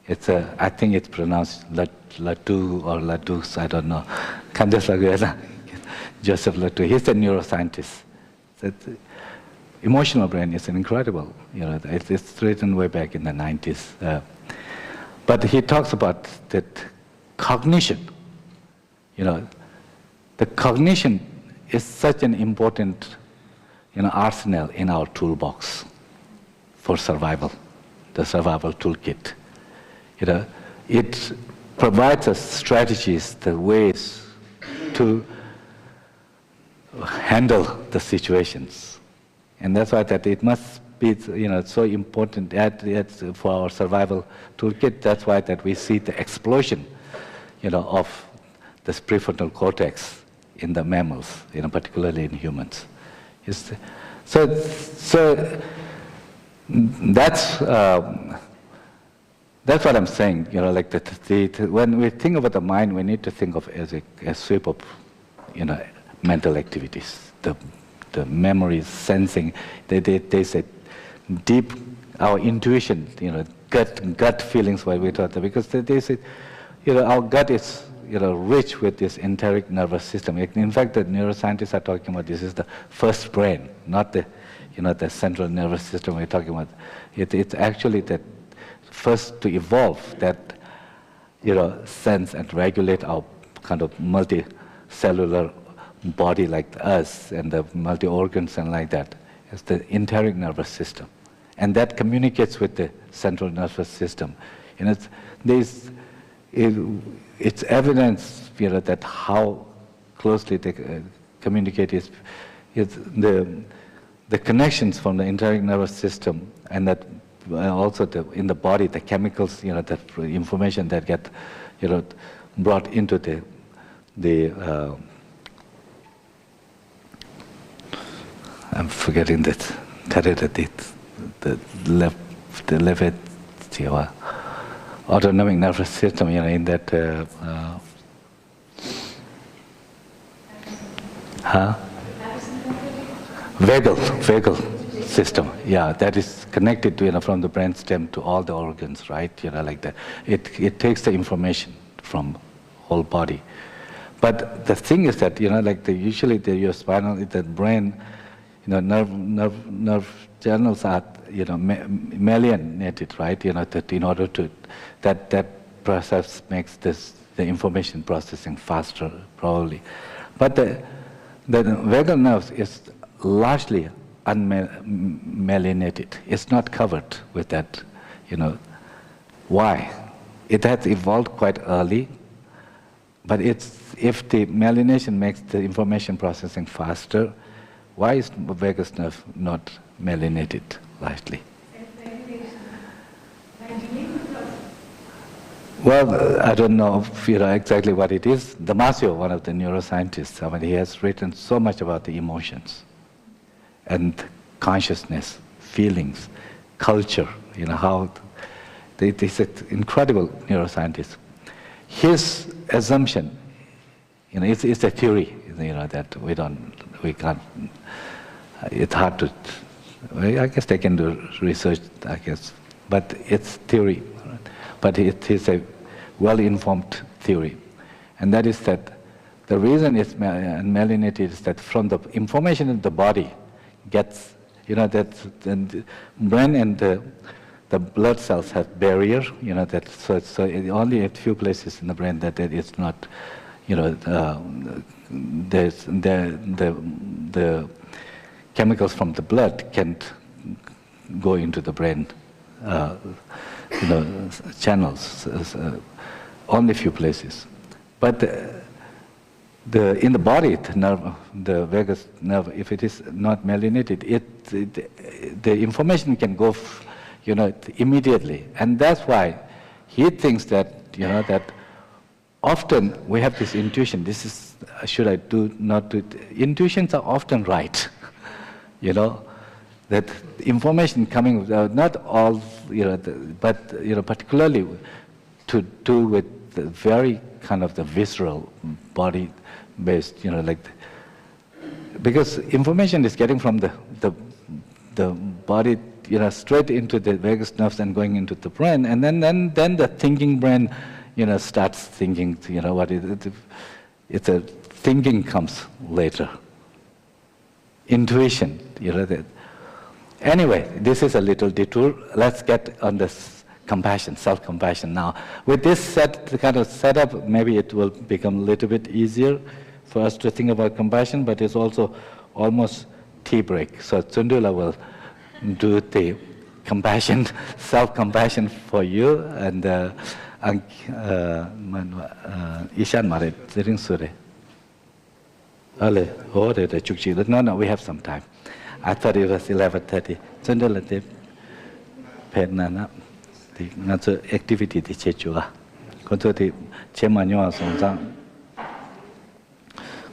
I think it's pronounced Ledoux or Ledoux, I don't know. Joseph Ledoux, he's a neuroscientist. Emotional brain is an incredible, it's written way back in the 90s. But he talks about that cognition, the cognition is such an important, arsenal in our toolbox for survival, the survival toolkit. It provides us strategies, the ways to handle the situations. And that's why that it must be, so important for our survival toolkit. That's why that we see the explosion, of this prefrontal cortex in the mammals, particularly in humans. So that's what I'm saying. Like when we think about the mind, we need to think of as a sweep of, mental activities, the memories, sensing. They say deep, our intuition, gut feelings. Why we talk, because they say, our gut is rich with this enteric nervous system. In fact, the neuroscientists are talking about this is the first brain, not the the central nervous system we're talking about. It's actually the first to evolve that sense and regulate our kind of multicellular body like us and the multi-organs and like that. It's the enteric nervous system, and that communicates with the central nervous system. It's evidence that how closely they communicate is the connections from the enteric nervous system, and that also in the body, the chemicals, that information that get, brought into the I'm forgetting that the left autonomic nervous system, in that vagal system. Yeah, that is connected to, from the brainstem to all the organs, right? Like that. It takes the information from whole body. But the thing is that, usually your spinal, the brain, nerve channels are, myelinated, right? That in order to, that process makes the information processing faster, probably. But the vagal nerves is largely unmyelinated. It's not covered with that, Why? It has evolved quite early, but if the myelination makes the information processing faster, why is vagus nerve not myelinated largely? Well, I don't know exactly what it is. Damasio, one of the neuroscientists, he has written so much about the emotions and consciousness, feelings, culture, how he's an incredible neuroscientist. His assumption, it's a theory, that we can't, it's hard to, I guess they can do research, I guess, but it's theory. But it is a well-informed theory. And that is that the reason it's myelinated is that from the information in the body gets, that the brain and the blood cells have barrier, that so only a few places in the brain that it's not, there's the chemicals from the blood can't go into the brain, channels, only a few places. But in the body, the vagus nerve, if it is not myelinated, the information can go, immediately. And that's why he thinks that, that often we have this intuition. This is, should I do, not do? Intuitions are often right, that information coming, not all, but particularly to do with the very kind of the visceral body-based, because information is getting from the body, straight into the vagus nerves and going into the brain, and then the thinking brain, starts thinking, what it's a thinking comes later. Intuition, that. Anyway, this is a little detour. Let's get on this compassion, self-compassion now. With this kind of setup, maybe it will become a little bit easier for us to think about compassion, but it's also almost tea break. So Tsondue will do the compassion, self-compassion for you, and Ishan Mare, Zirin Sure. No, we have some time. I thought it was 11:30. Tsondue Penana, the activity the Chechua. Control the Chemanua Songzang.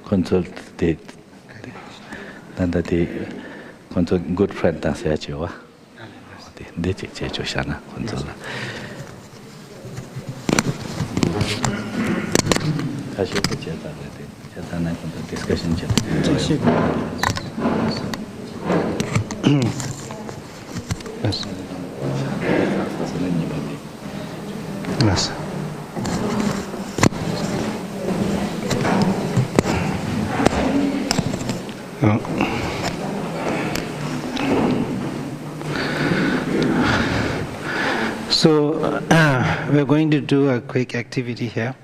Consult the control good friend that's Chechua. The Chechushana consult. I should put the discussion. Yes. Yes. So we're going to do a quick activity here.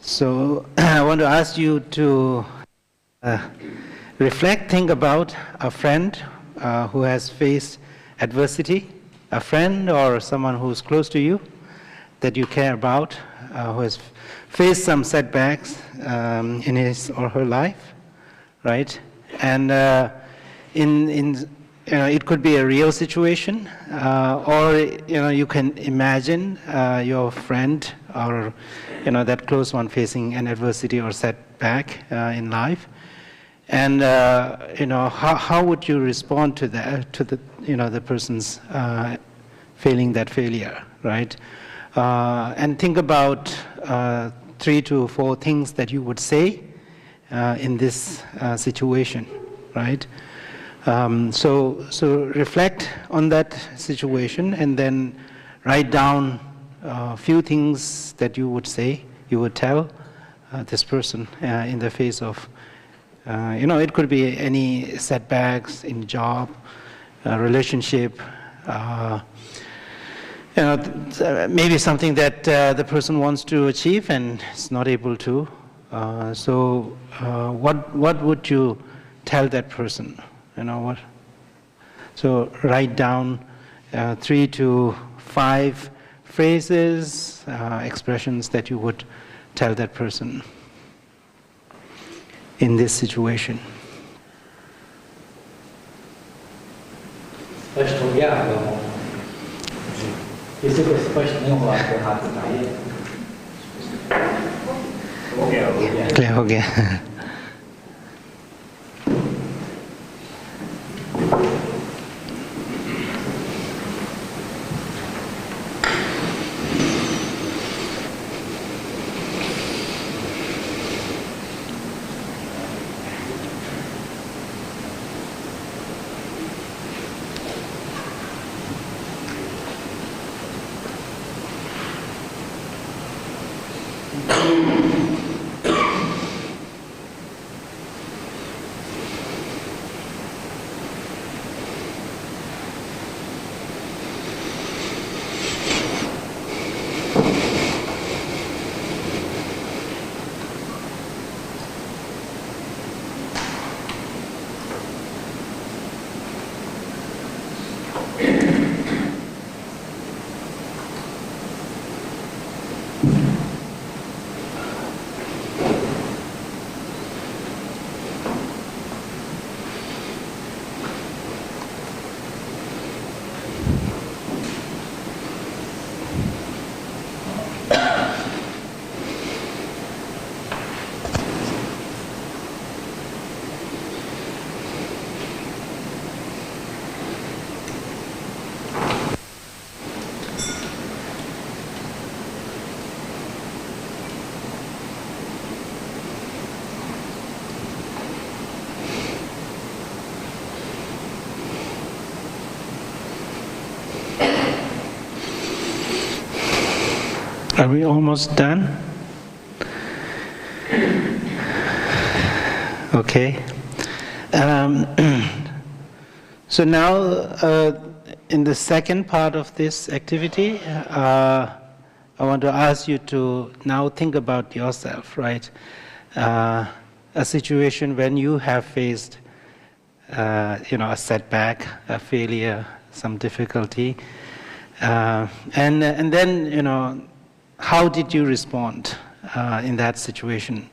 So I want to ask you to reflect, think about a friend who has faced adversity, a friend or someone who's close to you that you care about, who has faced some setbacks in his or her life, right? And it could be a real situation, or you can imagine your friend or that close one facing an adversity or setback in life, and how would you respond to that, to the person's feeling that failure, right? And think about 3 to 4 things that you would say in this situation, right? So reflect on that situation and then write down a few things that you would say, you would tell this person in the face of, it could be any setbacks in job, relationship, maybe something that the person wants to achieve and is not able to. What would you tell that person? What? So write down 3 to 5 phrases, expressions that you would tell that person in this situation. स्पष्ट हो गया आप लोगों को? किसी को स्पष्ट नहीं हुआ तो हाथ उठाइए. हो गया क्लियर हो गया. Are we almost done? Okay. So now, in the second part of this activity, I want to ask you to now think about yourself, right? A situation when you have faced, a setback, a failure, some difficulty, and then, how did you respond in that situation?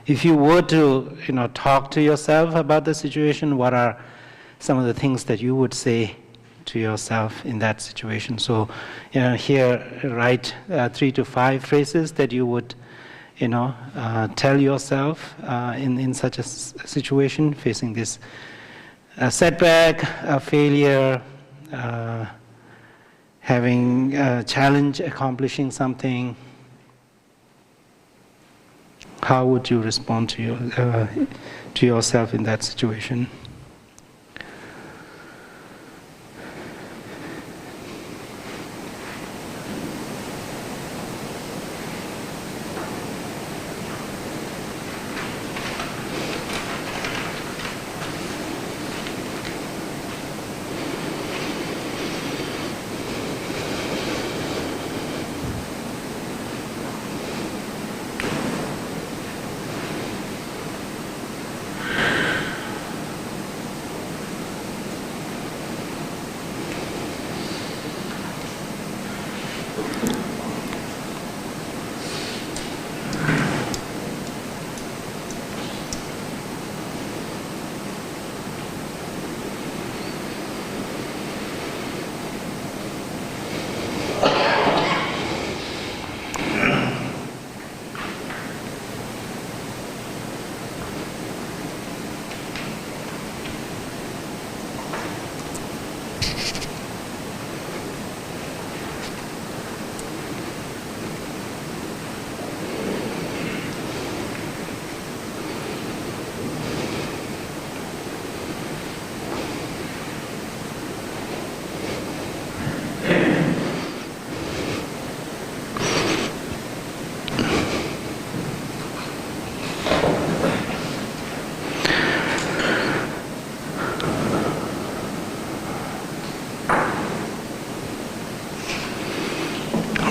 If you were to, talk to yourself about the situation, what are some of the things that you would say to yourself in that situation? So, here, write 3 to 5 phrases that you would, tell yourself in such a situation, facing this setback, a failure, having a challenge, accomplishing something. How would you respond to yourself in that situation?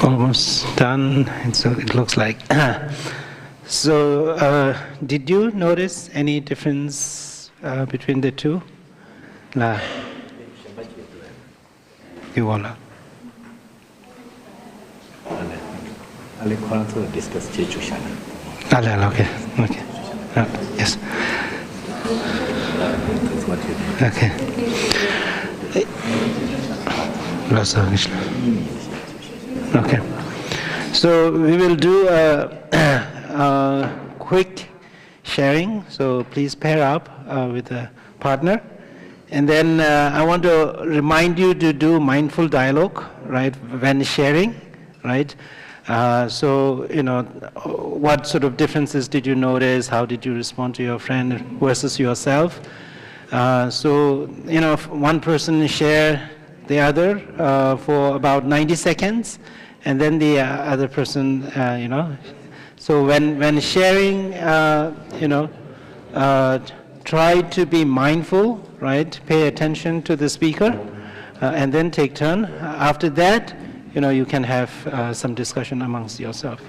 Almost done. So it looks like. So, did you notice any difference between the two? Là, you wanna? I'll to discuss situation. Okay. Yes. That's what you do. Okay. Losel. Okay. So we will do a quick sharing. So please pair up with a partner. And then I want to remind you to do mindful dialogue, right, when sharing, right? So, what sort of differences did you notice? How did you respond to your friend versus yourself? So, if one person share the other for about 90 seconds, and then the other person, So when sharing, try to be mindful, right? Pay attention to the speaker, and then take turn. After that, you can have some discussion amongst yourself.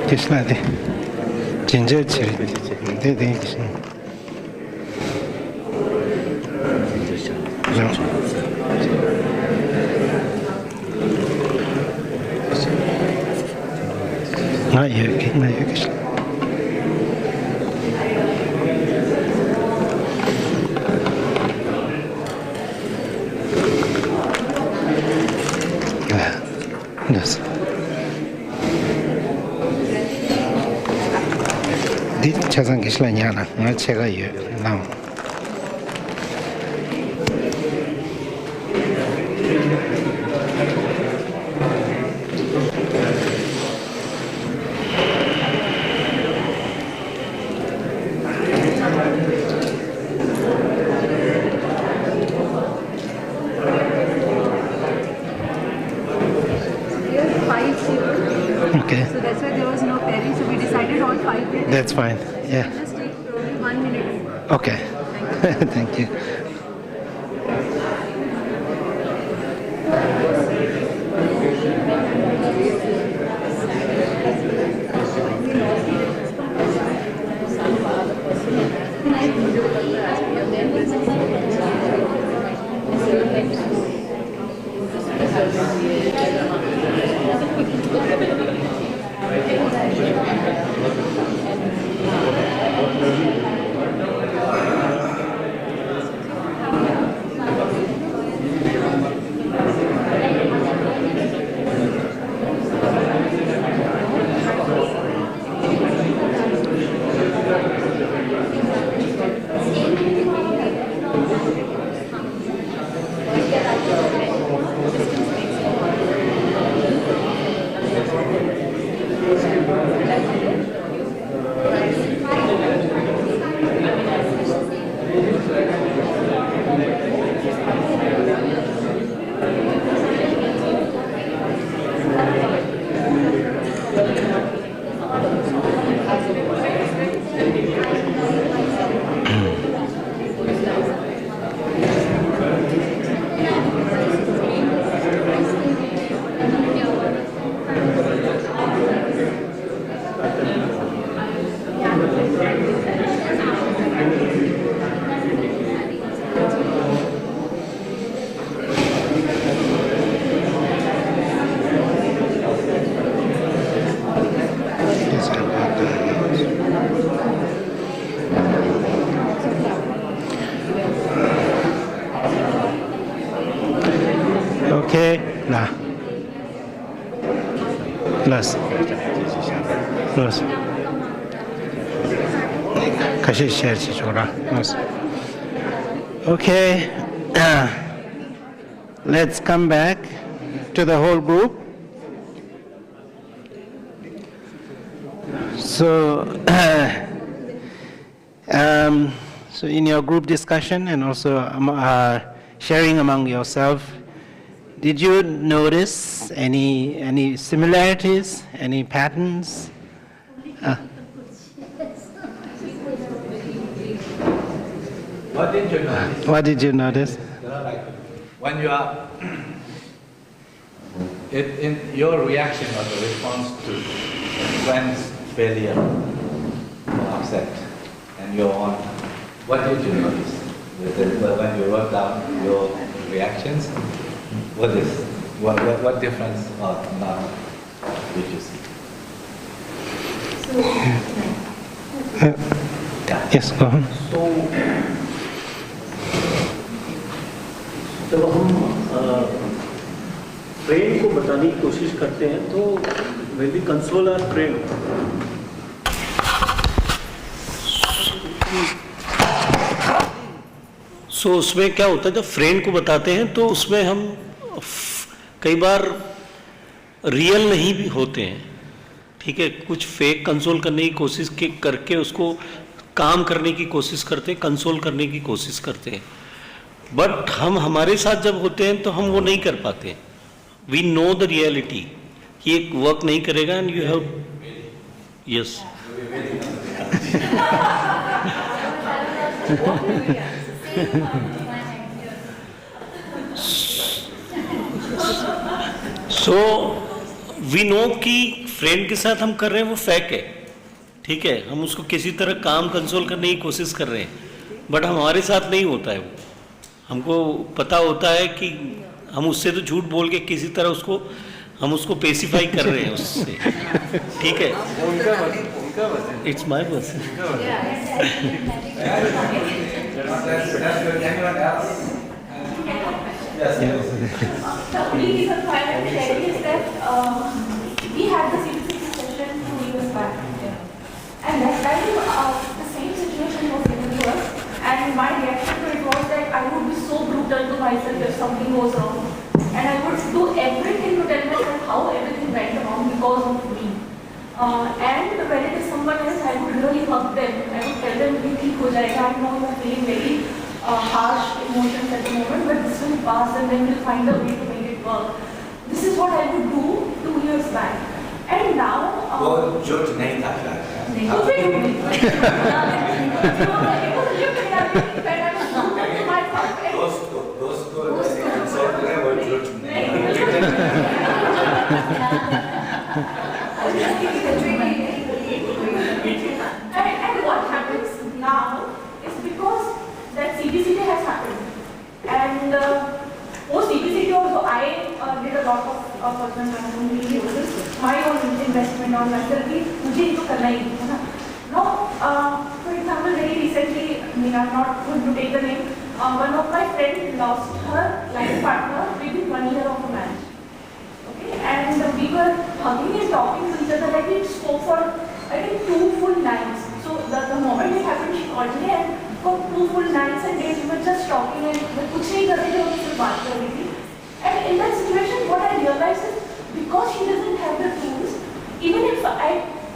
Krishna de ginger chili de Krishna. Not you, Krishna. Yes. Di chasang Krishna nyana, nga chega yu nam. That's fine. Yeah. Just take probably 1 minute. Okay. Thank you. Okay, nah. Los. Okay, let's come back to the whole group. So, so in your group discussion and also sharing among yourself, did you notice any similarities, any patterns? What did you notice? What did you notice? Like when you are in your reaction or the response to a friend's failure or upset, and you're on, what did you notice? When you wrote down your reactions, what difference or not did you see? Yes, go on. तो जब हम friend को बताने की कोशिश करते हैं तो when we console our friend, सो उसमें क्या होता है जब फ्रेंड को बताते हैं तो उसमें हम कई बार रियल नहीं भी होते हैं, ठीक है, कुछ फेक कंसोल करने की कोशिश करके उसको काम करने की कोशिश करते हैं, कंसोल करने की कोशिश करते हैं, बट हम हमारे साथ जब होते हैं तो हम वो नहीं कर पाते. वी नो द रियलिटी कि एक वर्क नहीं करेगा and you have yes. So we know कि फ्रेंड के साथ हम कर रहे हैं वो फेक है, ठीक है, हम उसको किसी तरह काम कंसोल करने की कोशिश कर रहे हैं, बट हमारे साथ नहीं होता है वो. हमको पता होता है कि हम उससे तो झूठ बोल के किसी तरह हम उसको पेसिफाई कर रहे हैं उससे, ठीक है. It's my person. The only reason why I'm sharing is that we had the Cbct session 2 years back, and that time the same situation was given to us, and my reaction to it was that I would be so brutal to myself if something goes wrong, and I would do everything to tell myself how everything went wrong because of me. And when it is someone else, I would really hug them. I would tell them, "ठीक हो जाएगा. I know you are feeling very harsh emotions at the moment, but this will pass and then we'll find a way to make it work." This is what I would do 2 years back. And now... वो जोट नहीं था शायद. It was a lived reality when I was brutal to my family. दोस्त को console करें वो जोट नहीं. And what happens now is because that CBCT has happened, and post CBCT also I did a lot of personal transformation, my own investment on myself कि मुझे इनको करना ही है ना. Now, for example, very recently, I mean, I'm not going to take the name. One of my friends lost her life partner within 1 year of a marriage. Okay, and we were hugging and talking to each other like we spoke for I think 2 full nights. So the moment it happened, she called me, and for 2 full nights and days we were just talking and कुछ नहीं कर रहे थे, हम सिर्फ बात कर रही थी. And in that situation, what I realized is because she doesn't have the tools, even if I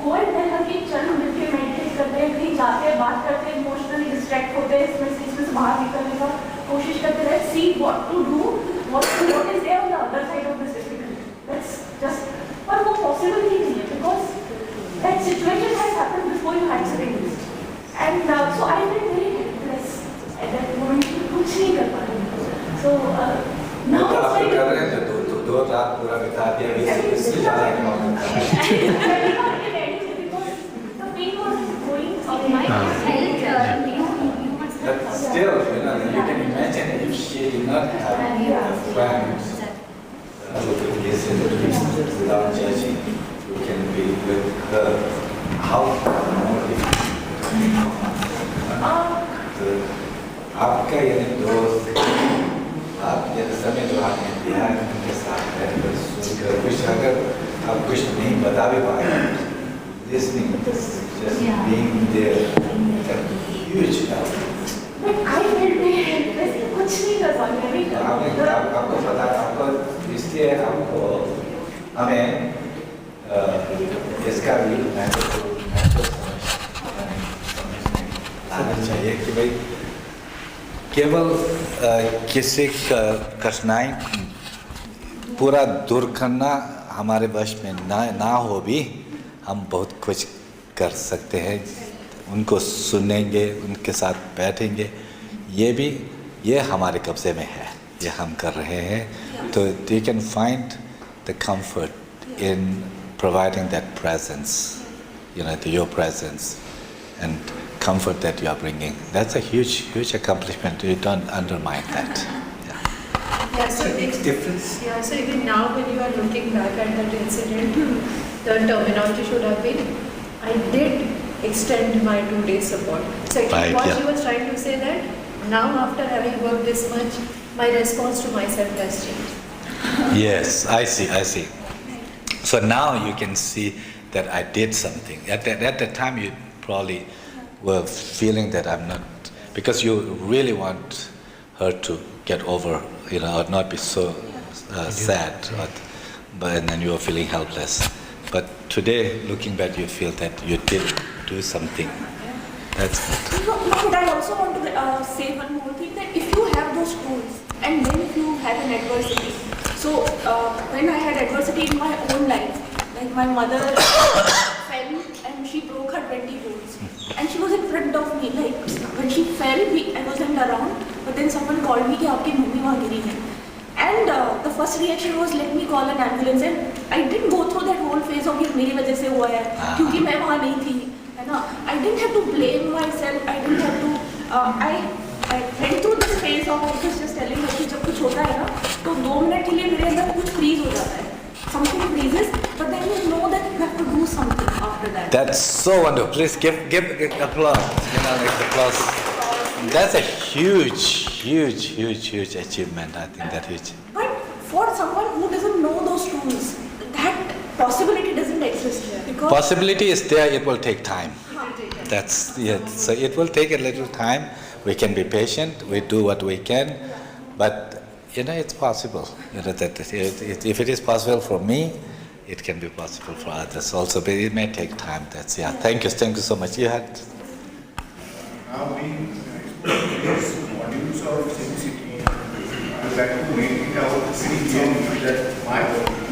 go and tell her कि चल मिलके मेडिटेट करते हैं, कहीं जाते हैं, बात करते हैं, इमोशनली डिस्ट्रैक्ट होते हैं, इसमें से बाहर निकलने का कोशिश करते हैं, see what to do, what is there on the other side of this difficulty. That's just, पर वो possible ही नहीं है because that situation has happened before you had experienced. And so I felt very helpless at that moment. कुछ नहीं कर पा रही. So now it's like दो रात पूरा बिता दिया इससे ज़्यादा But still, you can imagine if she did not have a friend who could listen to this without judging, who can be with her, how more difficult. आपका यानी दोस्त आप जैसे समय जो आपने बिहार के साथ रहकर सुनकर कुछ अगर आप कुछ नहीं बता भी पाए, listening, just being there, huge help. कुछ नहीं कर पाते। आपको पता, आपको इसलिए आपको हमें इसका भी आना चाहिए कि भाई केवल किसी कठिनाई पूरा दूर करना हमारे वश में ना हो भी हम बहुत कुछ कर सकते हैं। उनको सुनेंगे, उनके साथ बैठेंगे, ये हमारे कब्जे में है, ये हम कर रहे हैं। तो you can find the comfort in providing that presence, your presence and comfort that you are bringing. That's a huge accomplishment. You don't undermine that. Yeah, so makes difference. Yeah, so even now when you are looking back at that incident, the terminology should have been, I did extend my 2 days support. So actually what she was trying to say that now after having worked this much, my response to myself has changed. Yes, I see. So now you can see that I did something. At that time you probably were feeling that I'm not, because you really want her to get over, or not be so sad, and then you are feeling helpless. But today, looking back, you feel that you did do something. That's good. No, but I also want to say one more thing, that if you have those tools and then if you have an adversity, so when I had adversity in my own life, like my mother fell and she broke her 20 bones, and she was in front of me, like when she fell, I wasn't around, but then someone called me कि आपकी mummy वहाँ गिरी है, and the first reaction was let me call an ambulance, and I didn't go through that whole phase of ये मेरी वजह से हुआ है क्योंकि मैं वहाँ नहीं थी, है ना. I didn't have to blame myself, I didn't have to I went through this phase of just telling her कि जब कुछ होता है ना तो 2 मिनट के लिए मेरे अंदर कुछ freeze हो जाता है, something freezes, but then you know that you have to do something after that. That's so wonderful. Please give applause. Applause. That's a huge achievement. I think that huge. But for someone who doesn't know those tools, that possibility doesn't exist here. Because Possibility is there. It will take time. That's So it will take a little time. We can be patient. We do what we can, but it's possible. That if it is possible for me, it can be possible for others also. But it may take time. Thank you so much. You had. Now being exposed to modules of Cbct, I would like to make it out very clearly that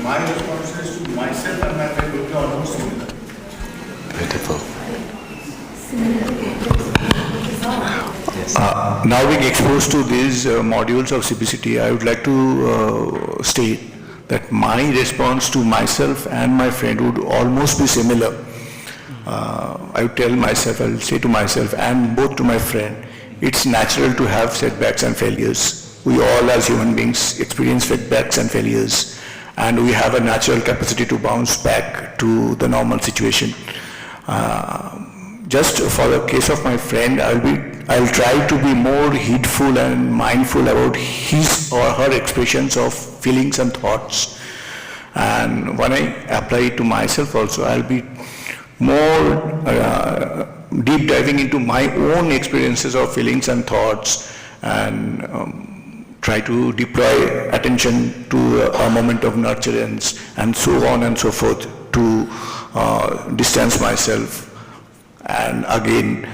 my responses to myself and my friend would be almost similar. Beautiful. Yes. Now being exposed to these modules of Cbct, I would like to state that my response to myself and my friend would almost be similar. I would tell myself, I'll say to myself and both to my friend, it's natural to have setbacks and failures. We all as human beings experience setbacks and failures, and we have a natural capacity to bounce back to the normal situation. Just for the case of my friend, I'll try to be more heedful and mindful about his or her expressions of feelings and thoughts. And when I apply it to myself also, I'll be more deep diving into my own experiences of feelings and thoughts, and try to deploy attention to a moment of nurturance and so on and so forth to distance myself, and again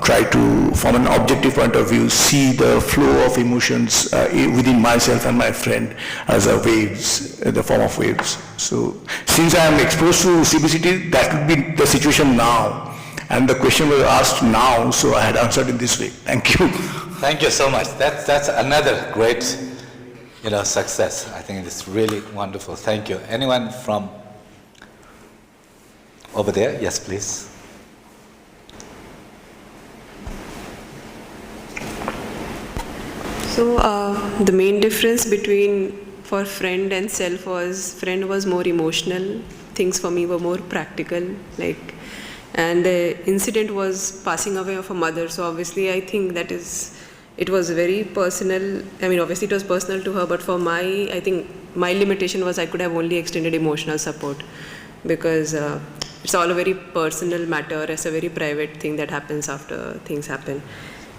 try to, from an objective point of view, see the flow of emotions within myself and my friend as a waves, in the form of waves. So since I am exposed to Cbct, that would be the situation now, and the question was asked now, so I had answered in this way. Thank you. Thank you so much. That's another great success. I think it's really wonderful. Thank you. Anyone from over there? Yes, please. So the main difference between for friend and self was, friend was more emotional, things for me were more practical, and the incident was passing away of a mother, so obviously I think that is it was very personal. I mean, obviously it was personal to her, but for I think my limitation was I could have only extended emotional support, because it's all a very personal matter. It's a very private thing that happens after things happen.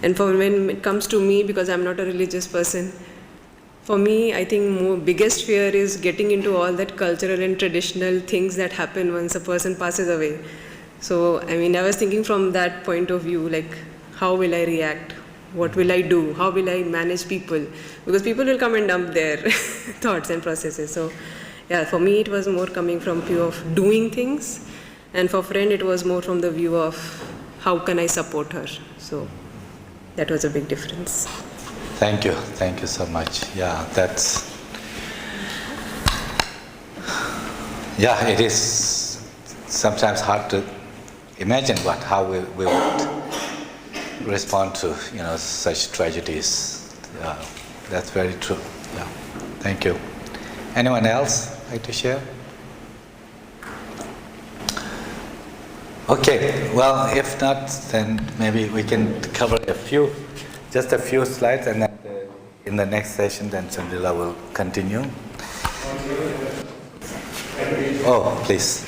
And for when it comes to me, because I'm not a religious person, for me, I think biggest fear is getting into all that cultural and traditional things that happen once a person passes away. So, I mean, I was thinking from that point of view, like, how will I react? What will I do? How will I manage people? Because people will come and dump their thoughts and processes. So, yeah, for me, it was more coming from view of doing things. And for friend, it was more from the view of how can I support her? So that was a big difference. Thank you so much. Yeah, it is sometimes hard to imagine how we would respond to such tragedies. Yeah, that's very true. Yeah, thank you. Anyone else like to share? Okay, well, if not, then maybe we can cover just a few slides, and then in the next session, then Tsondue will continue. Oh, please.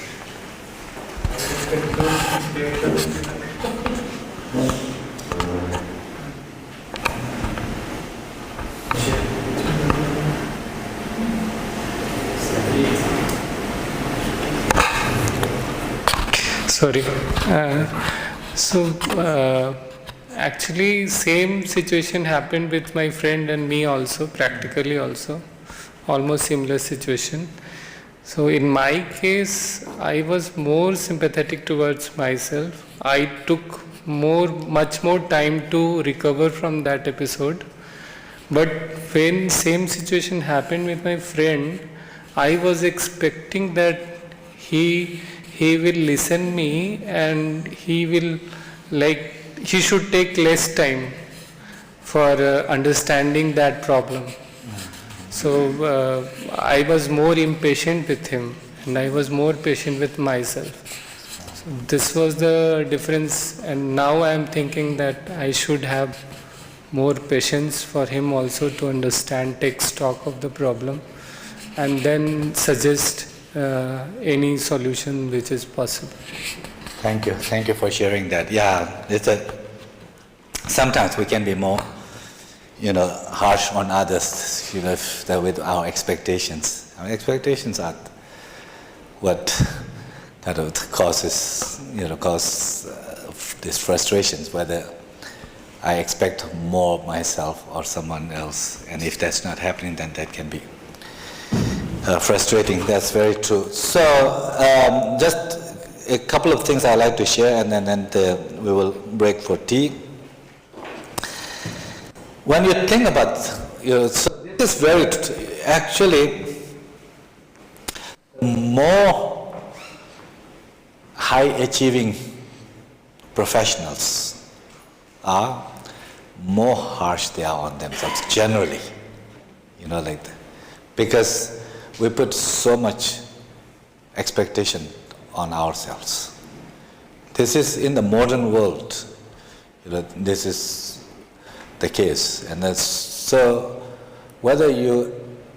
Sorry. Actually, same situation happened with my friend and me also, practically also, almost similar situation. So in my case, I was more sympathetic towards myself. I took much more time to recover from that episode. But when same situation happened with my friend, I was expecting that he will listen me and he should take less time for understanding that problem. So I was more impatient with him and I was more patient with myself. So this was the difference, and now I am thinking that I should have more patience for him also to understand, take stock of the problem, and then suggest any solution which is possible. Thank you for sharing that. Yeah, sometimes we can be more, harsh on others, with our expectations. Our expectations are what kind of cause these frustrations, whether I expect more of myself or someone else, and if that's not happening, then that can be frustrating. That's very true. So just a couple of things I'd like to share, and then we will break for tea. When you think about, so this is very, actually, more high-achieving professionals are more harsh they are on themselves, generally, like that. Because we put so much expectation on ourselves. This is in the modern world, this is the case. And so whether you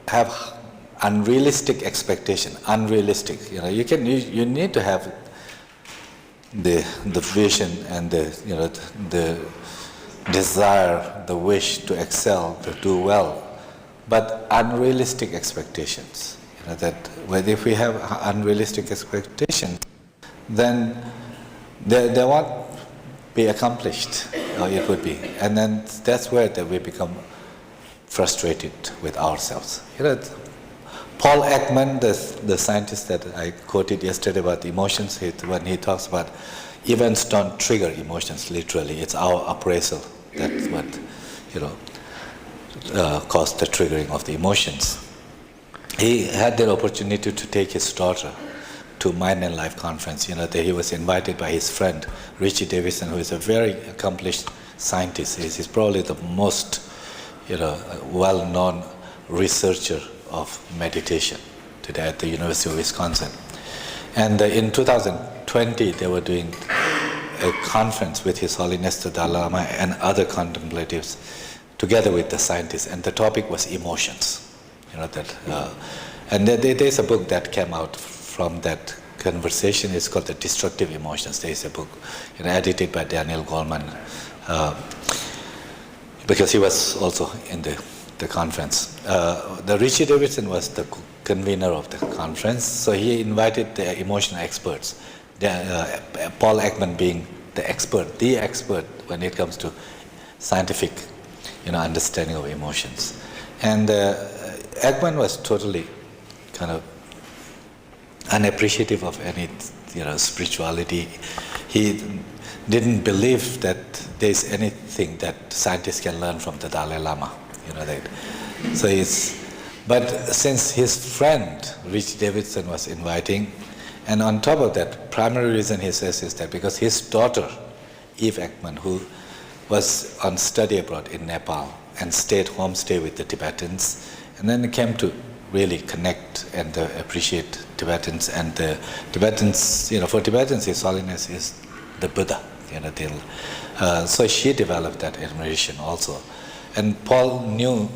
have unrealistic expectation, you need to have the vision and the desire, the wish to excel, to do well, but unrealistic expectations. That if we have unrealistic expectations, then they won't be accomplished, or it would be, and then that's where we become frustrated with ourselves. Paul Ekman, the scientist that I quoted yesterday about emotions, when he talks about events don't trigger emotions, literally, it's our appraisal that's what caused the triggering of the emotions. He had the opportunity to take his daughter to Mind and Life conference. He was invited by his friend Richie Davidson, who is a very accomplished scientist. He's probably the most well-known researcher of meditation today at the University of Wisconsin. And in 2020, they were doing a conference with His Holiness the Dalai Lama and other contemplatives together with the scientists, and the topic was emotions. And there's a book that came out from that conversation. It's called The Destructive Emotions. There's a book edited by Daniel Goleman, because he was also in the conference. The Richie Davidson was the convener of the conference, so he invited the emotional experts, Paul Ekman being the expert when it comes to scientific understanding of emotions. And Ekman was totally kind of unappreciative of any spirituality. He didn't believe that there's anything that scientists can learn from the Dalai Lama. But since his friend Rich Davidson was inviting, and on top of that, primary reason he says is that because his daughter Eve Ekman, who was on study abroad in Nepal and stayed homestay with the Tibetans, and then came to really connect and appreciate Tibetans. And the Tibetans, for Tibetans, His Holiness is the Buddha. So she developed that admiration also. And Paul knew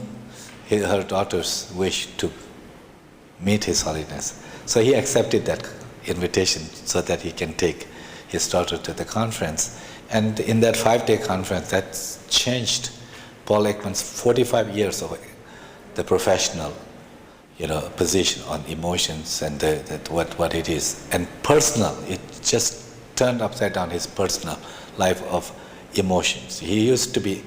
her daughter's wish to meet His Holiness. So he accepted that invitation so that he can take his daughter to the conference. And in that 5-day conference, that changed Paul Ekman's 45 years of the professional position on emotions and what it is. And personal, it just turned upside down his personal life of emotions. He used to be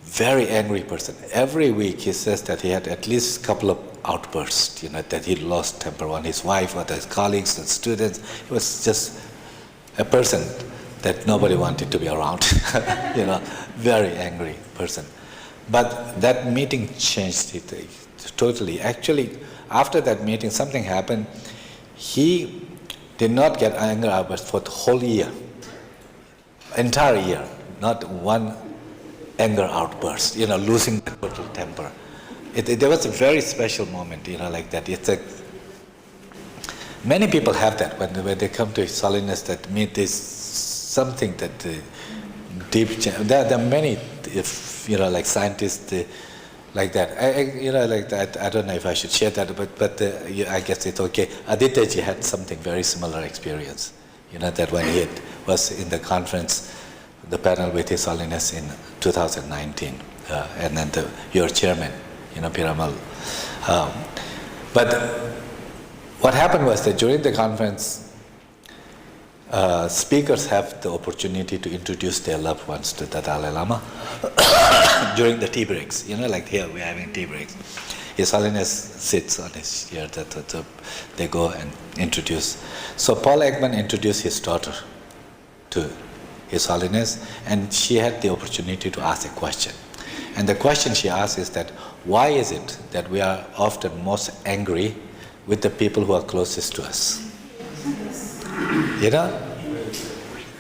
very angry person. Every week he says that he had at least a couple of outbursts, that he lost temper on his wife or his colleagues and students. He was just a person that nobody wanted to be around, very angry person. But that meeting changed it totally. Actually, after that meeting, something happened. He did not get anger outbursts for the whole year, entire year, not one anger outburst, losing the total temper. There was a very special moment, like that. Many people have that when they come to His Holiness, that meet this something that deep. There are many, like scientists like that. Like that. I don't know if I should share that, but I guess it's okay. Adityaji had something very similar experience. That when he was in the conference, the panel with His Holiness in 2019, and then your chairman, Piramal. But what happened was that during the conference, speakers have the opportunity to introduce their loved ones to the Dalai Lama during the tea breaks. Like here we're having tea breaks. His Holiness sits on his chair, so they go and introduce. So Paul Ekman introduced his daughter to His Holiness, and she had the opportunity to ask a question. And the question she asked is that, why is it that we are often most angry with the people who are closest to us?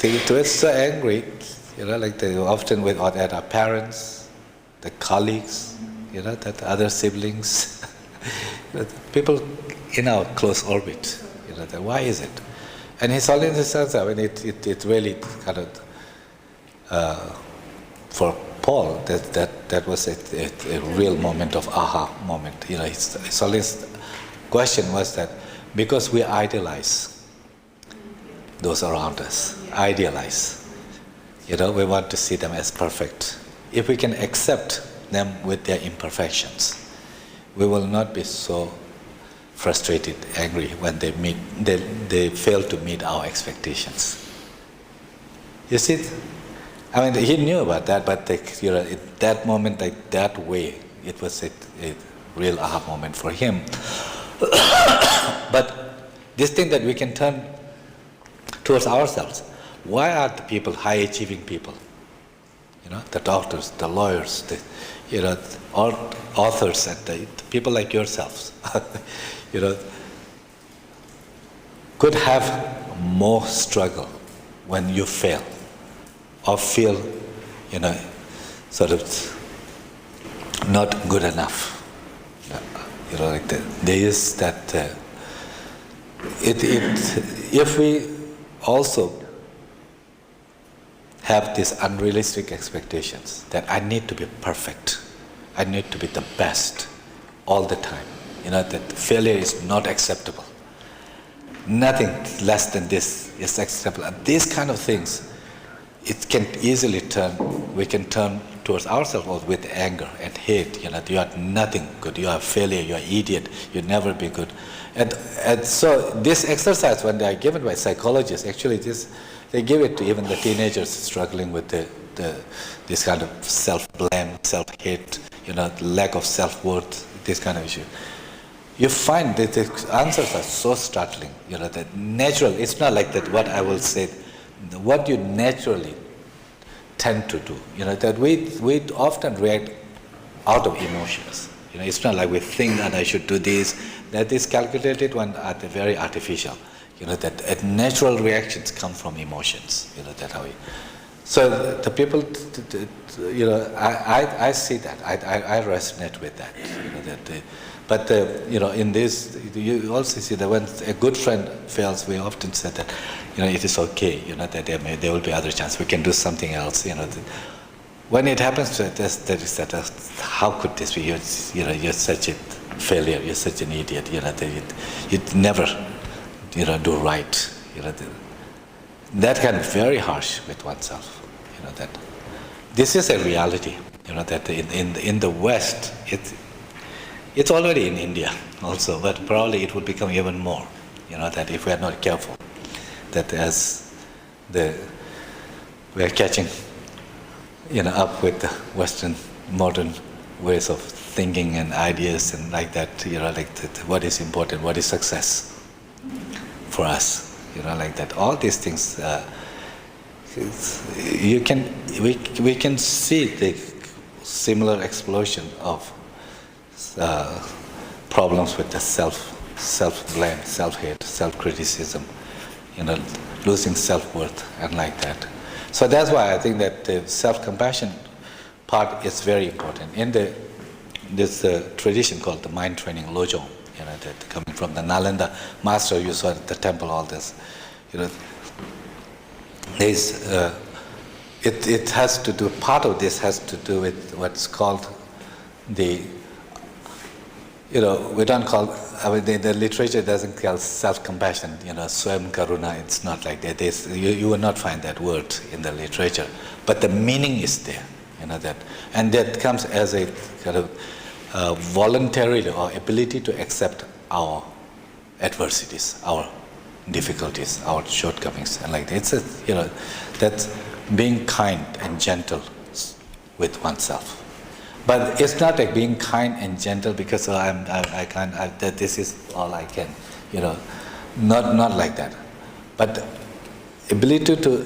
We're so angry, like they often with at our parents, the colleagues, that other siblings, people in our close orbit. Why is it? And His Holiness says that when it really kind of for Paul that was a real moment of aha moment. His Holiness question was that because we idolize those around us, idealize, we want to see them as perfect. If we can accept them with their imperfections, we will not be so frustrated, angry when they fail to meet our expectations. You see, he knew about that, but at that moment, like that way, it was a real aha moment for him. But this thing that we can turn towards ourselves. Why are the people high-achieving people? The doctors, the lawyers, the authors, and the people like yourselves. Could have more struggle when you fail or feel, sort of not good enough. Like there is that. If we also have these unrealistic expectations that I need to be perfect, I need to be the best all the time. That failure is not acceptable. Nothing less than this is acceptable. And these kind of things, it can easily we can turn towards ourselves with anger and hate. You are nothing good, you are a failure, you are an idiot, you'll never be good. And so this exercise, when they are given by psychologists, actually they give it to even the teenagers struggling with this kind of self-blame, self-hate, lack of self-worth, this kind of issue. You find that the answers are so startling, that natural, it's not like that what I will say, what you naturally tend to do, that we often react out of emotions. It's not like we think that I should do this, that this calculated one are very artificial. That natural reactions come from emotions, that how so the people, I see that, I resonate with that, but in this, you also see that when a good friend fails, we often say that, it is okay, that there will be other chances, we can do something else, When it happens to us, that is that, how could this be? You're such a failure, you're such an idiot, that you'd never, do right, that can be very harsh with oneself, that this is a reality, that in the West, it's already in India also, but probably it will become even more, that if we are not careful, that as we are catching, up with the Western modern ways of thinking and ideas and like that, what is important, what is success for us, like that. All these things, we can see the similar explosion of problems with the self-blame, self-hate, self-criticism, losing self-worth and like that. So that's why I think that the self-compassion part is very important. In this tradition called the mind training Losel, that coming from the Nalanda master you saw at the temple, all this, it has to do, part of this has to do with what's called the, we don't call, the literature doesn't call self-compassion, swam karuna, it's not like that. You will not find that word in the literature, but the meaning is there, that, and that comes as a kind of voluntarily or ability to accept our adversities, our difficulties, our shortcomings, and like that. It's that's being kind and gentle with oneself. But it's not like being kind and gentle because that this is all I can, not like that. But ability to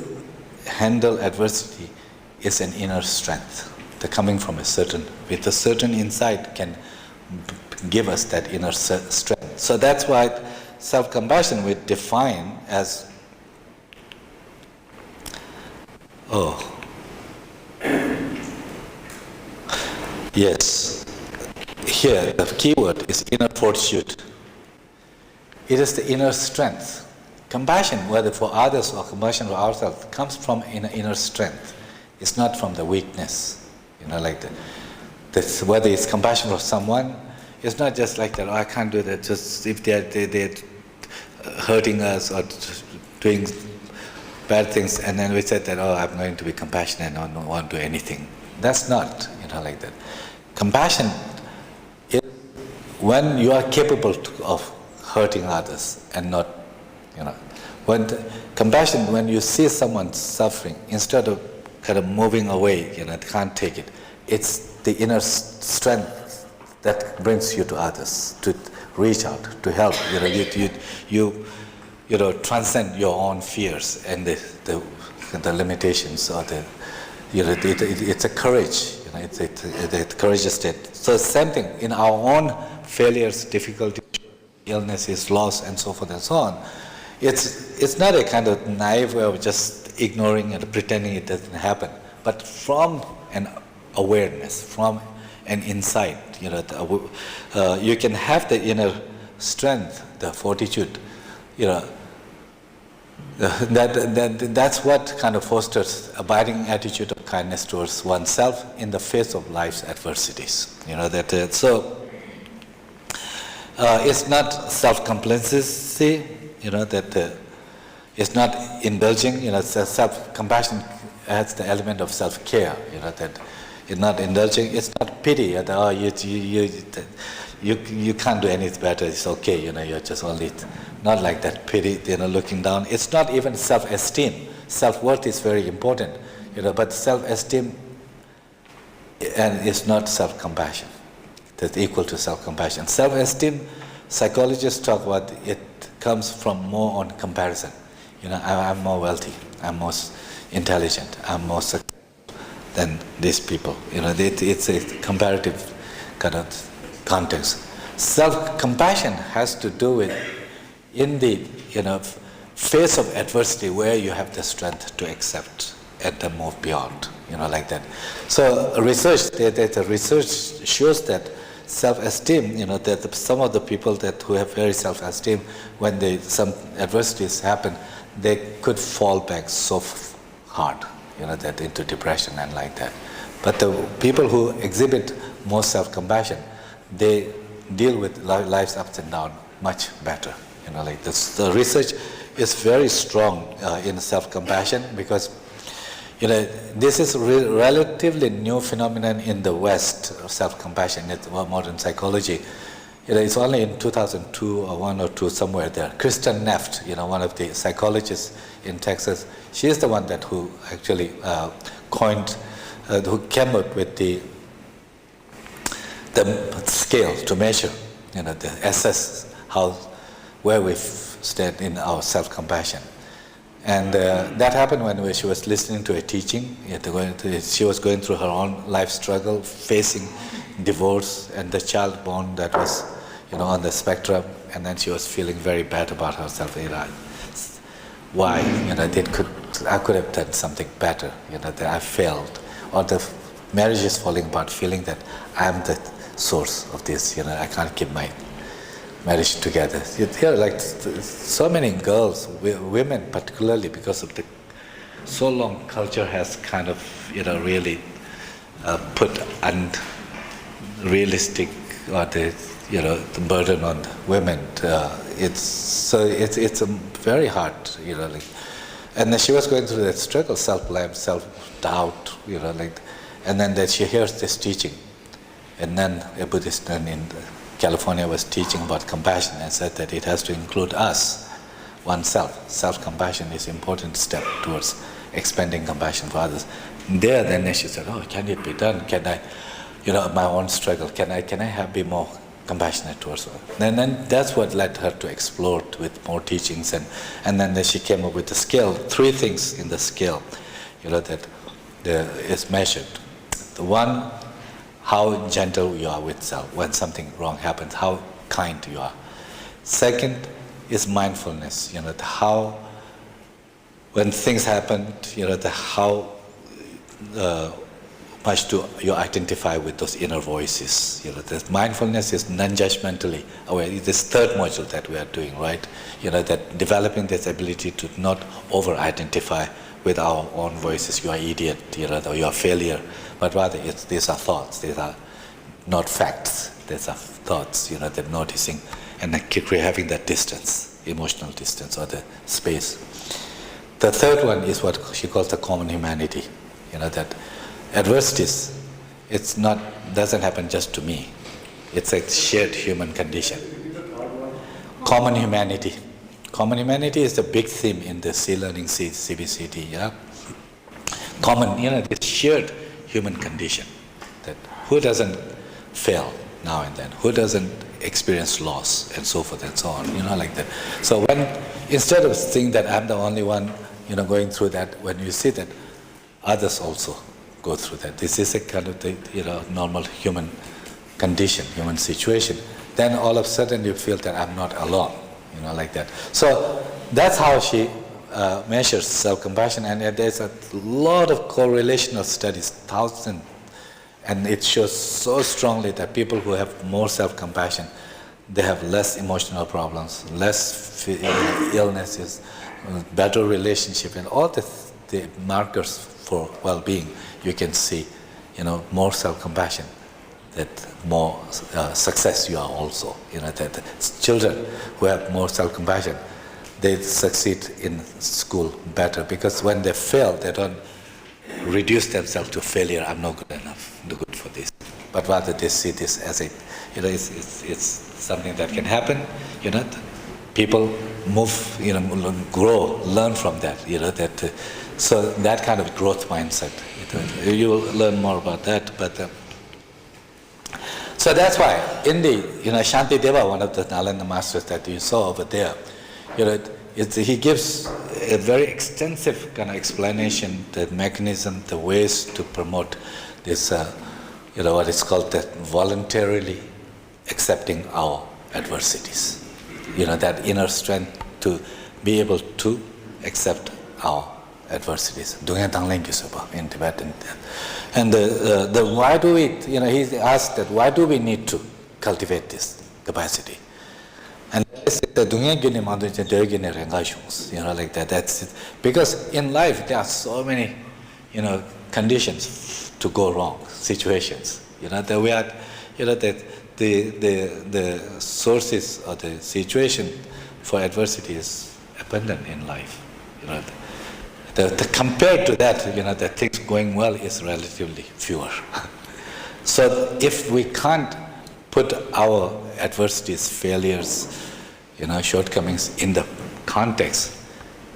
handle adversity is an inner strength. The coming from with a certain insight can give us that inner strength. So that's why self-compassion we define as, yes, here the key word is inner fortitude. It is the inner strength. Compassion, whether for others or compassion for ourselves, comes from inner strength. It's not from the weakness. Like that. Whether it's compassion for someone, it's not just like that, I can't do that, just if they're hurting us or doing bad things, and then we said that, I'm going to be compassionate and I don't want to do anything. That's not, like that. Compassion is when you are capable of hurting others and not, compassion, when you see someone suffering, instead of kind of moving away, can't take it, it's the inner strength that brings you to others, to reach out, to help. You transcend your own fears and the limitations, or it's a courage. It's a courageous state. So same thing in our own failures, difficulties, illnesses, loss, and so forth and so on. It's not a kind of naive way of just ignoring and pretending it doesn't happen, but from an awareness, from an insight, you can have the inner strength, the fortitude, That's what kind of fosters abiding attitude of kindness towards oneself in the face of life's adversities. It's not self-complacency. It's not indulging. Self-compassion has the element of self-care. That it's not indulging. It's not pity. You can't do anything better. It's okay. You're just only. Not like that pity, looking down. It's not even self-esteem. Self-worth is very important, but self-esteem and it's not self-compassion. That's equal to self-compassion. Self-esteem, psychologists talk about it comes from more on comparison. I'm more wealthy, I'm more intelligent, I'm more successful than these people. It's a comparative kind of context. Self-compassion has to do with in the face of adversity where you have the strength to accept and to move beyond, like that. So research shows that self-esteem, that some of the people who have very self-esteem, when some adversities happen, they could fall back so hard, that into depression and like that. But the people who exhibit more self-compassion, they deal with life's ups and downs much better. Like this. The research is very strong in self-compassion because, this is relatively new phenomenon in the West, self-compassion, it's modern psychology. It's only in 2002 or 1 or 2 somewhere there. Kristen Neff, one of the psychologists in Texas, she is the one who actually who came up with the scale to measure, to assess where we stand in our self-compassion. And that happened when she was listening to a teaching. She was going through her own life struggle, facing divorce and the child born that was on the spectrum, and then she was feeling very bad about herself. Why? I could have done something better, that I failed. Or the marriage is falling apart, feeling that I'm the source of this, I can't keep my marriage together. Like so many girls, women particularly, because of the so long culture has kind of really put unrealistic or the burden on women. It's very hard, and then she was going through that struggle, self-blame, self-doubt, and then that she hears this teaching, and then a Buddhist nun in California was teaching about compassion and said that it has to include us, oneself. Self-compassion is an important step towards expanding compassion for others. Then she said, can it be done? Can I, my own struggle, can I be more compassionate towards her? And then that's what led her to explore with more teachings. And then she came up with the scale, 3 things in the scale, that is measured. The one, how gentle you are with self when something wrong happens, how kind you are. Second is mindfulness, how when things happen, how much do you identify with those inner voices. The mindfulness is non-judgmentally aware. This third module that we are doing, right? That developing this ability to not over-identify with our own voices. You are idiot, or you are failure. But rather, these are thoughts. These are not facts. These are thoughts. They're noticing, and then having that distance, emotional distance, or the space. The third one is what she calls the common humanity. That adversities, doesn't happen just to me. It's a shared human condition. Common humanity. Common humanity is the big theme in the C-Learning CBCT. Yeah, common. This shared human condition, that who doesn't fail now and then, who doesn't experience loss and so forth and so on, like that. So instead of thinking that I'm the only one, going through that, when you see that others also go through that, this is a kind of normal human condition, human situation, then all of a sudden you feel that I'm not alone, like that. So that's how she measures self-compassion, and there's a lot of correlational studies, thousands, and it shows so strongly that people who have more self-compassion, they have less emotional problems, less illnesses, better relationship, and all the markers for well-being. You can see, more self-compassion, that more success you are also. That children who have more self-compassion, they succeed in school better, because when they fail, they don't reduce themselves to failure. I'm not good enough, not good for this. But rather they see this as it's something that can happen. People move, grow, learn from that. So that kind of growth mindset. You will learn more about that. But so that's why in the Shanti Deva, one of the Nalanda masters that you saw over there, he gives a very extensive kind of explanation, the mechanism, the ways to promote this, what is called that voluntarily accepting our adversities. That inner strength to be able to accept our adversities. In Tibetan. And the why do we, he asked that why do we need to cultivate this capacity? And like that. That's it. Because in life there are so many, conditions to go wrong, situations. That we are, that the sources or the situation for adversity is abundant in life. Compared to that, the things going well is relatively fewer. So if we can't put our adversities, failures, shortcomings in the context,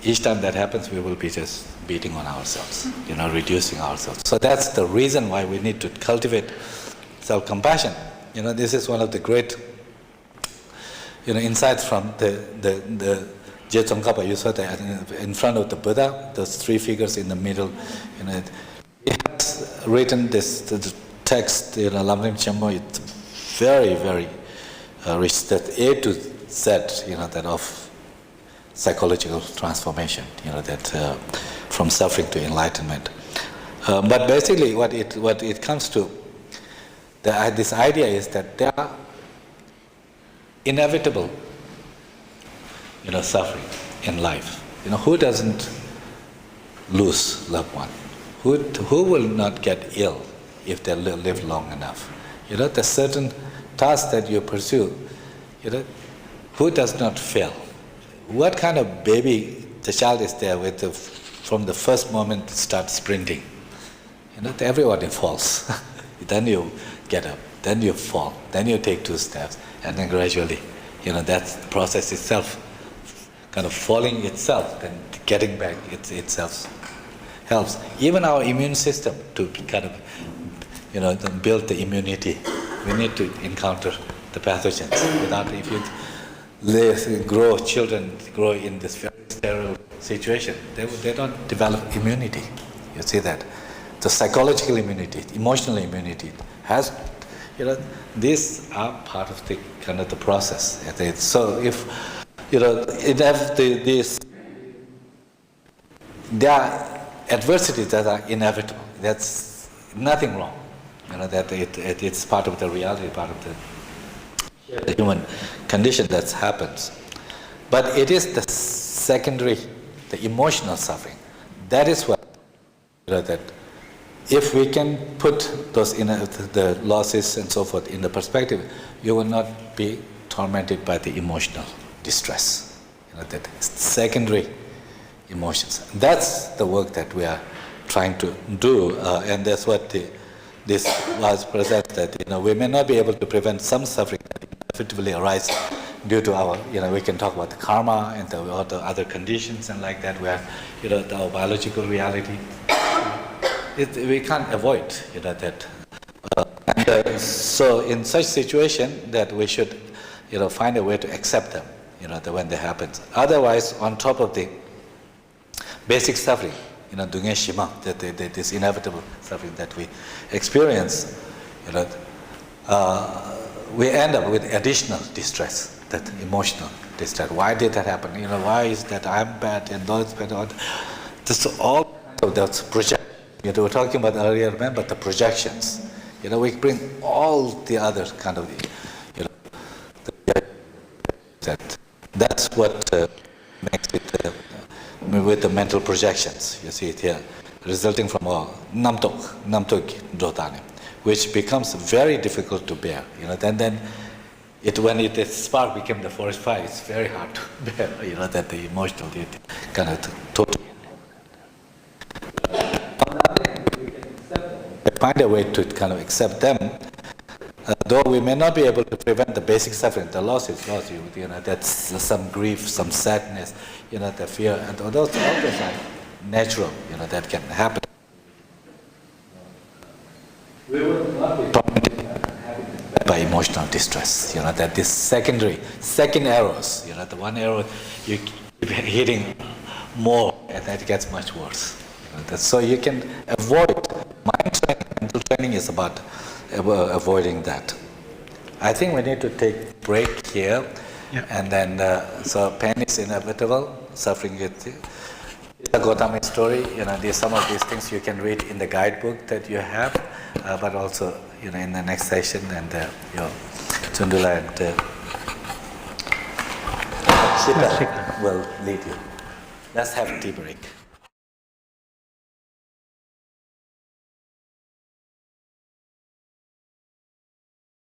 each time that happens, we will be just beating on ourselves, reducing ourselves. So that's the reason why we need to cultivate self-compassion. This is one of the great, insights from the Tsondue. You saw that in front of the Buddha, those three figures in the middle. He has written this text, Lamrim Chambo. It's very, very rich. That A to Z, that of psychological transformation. That from suffering to enlightenment. But basically, what it comes to, this idea is that there are inevitable, suffering in life. Who doesn't lose loved one? Who will not get ill if they live long enough? The certain task that you pursue, who does not fail? What kind of baby the child is there with from the first moment starts sprinting? Everybody falls. Then you get up, then you fall, then you take 2 steps, and then gradually, that process itself, kind of falling itself, then getting back itself helps. Even our immune system to kind of, build the immunity, we need to encounter the pathogens. Without, if you children grow in this very sterile situation, they don't develop immunity. You see that. The psychological immunity, emotional immunity has, these are part of the kind of the process. So if, it have there are adversities that are inevitable. That's nothing wrong. That it's part of the reality, part of the human condition that happens. But it is the secondary, the emotional suffering. That is what, that if we can put those the losses and so forth in the perspective, you will not be tormented by the emotional distress. That secondary emotions. That's the work that we are trying to do, and that's what this was present. That we may not be able to prevent some suffering that inevitably arise due to our, we can talk about the karma and the other conditions and like that, where our biological reality. We can't avoid that. So in such situation, that we should find a way to accept them when they happen. Otherwise, on top of the basic suffering, Dungye Shima, this inevitable suffering that we experience, we end up with additional distress, that emotional distress. Why did that happen? Why is that I'm bad and those bad? This all of those projections. We were talking about earlier, remember the projections. We bring all the other kind of, the That's what makes it with the mental projections. You see it here, resulting from namtok dotane, which becomes very difficult to bear. Then when it spark became the forest fire, it's very hard to bear. That the emotional kind of totally. Find a way to kind of accept them, though we may not be able to prevent the basic suffering. The loss is loss. That's some grief, some sadness, the fear, and all those are natural. That can happen. We will not be tormented by emotional distress. That this second arrows. The one arrow you keep hitting more, and that gets much worse. So you can avoid. Mind training, mental training is about avoiding that. I think we need to take break here, and then so pain is inevitable, suffering is. It's a Gautama story. Some of these things you can read in the guidebook that you have, but also in the next session, and Tsondue and Shita will lead you. Let's have a tea break.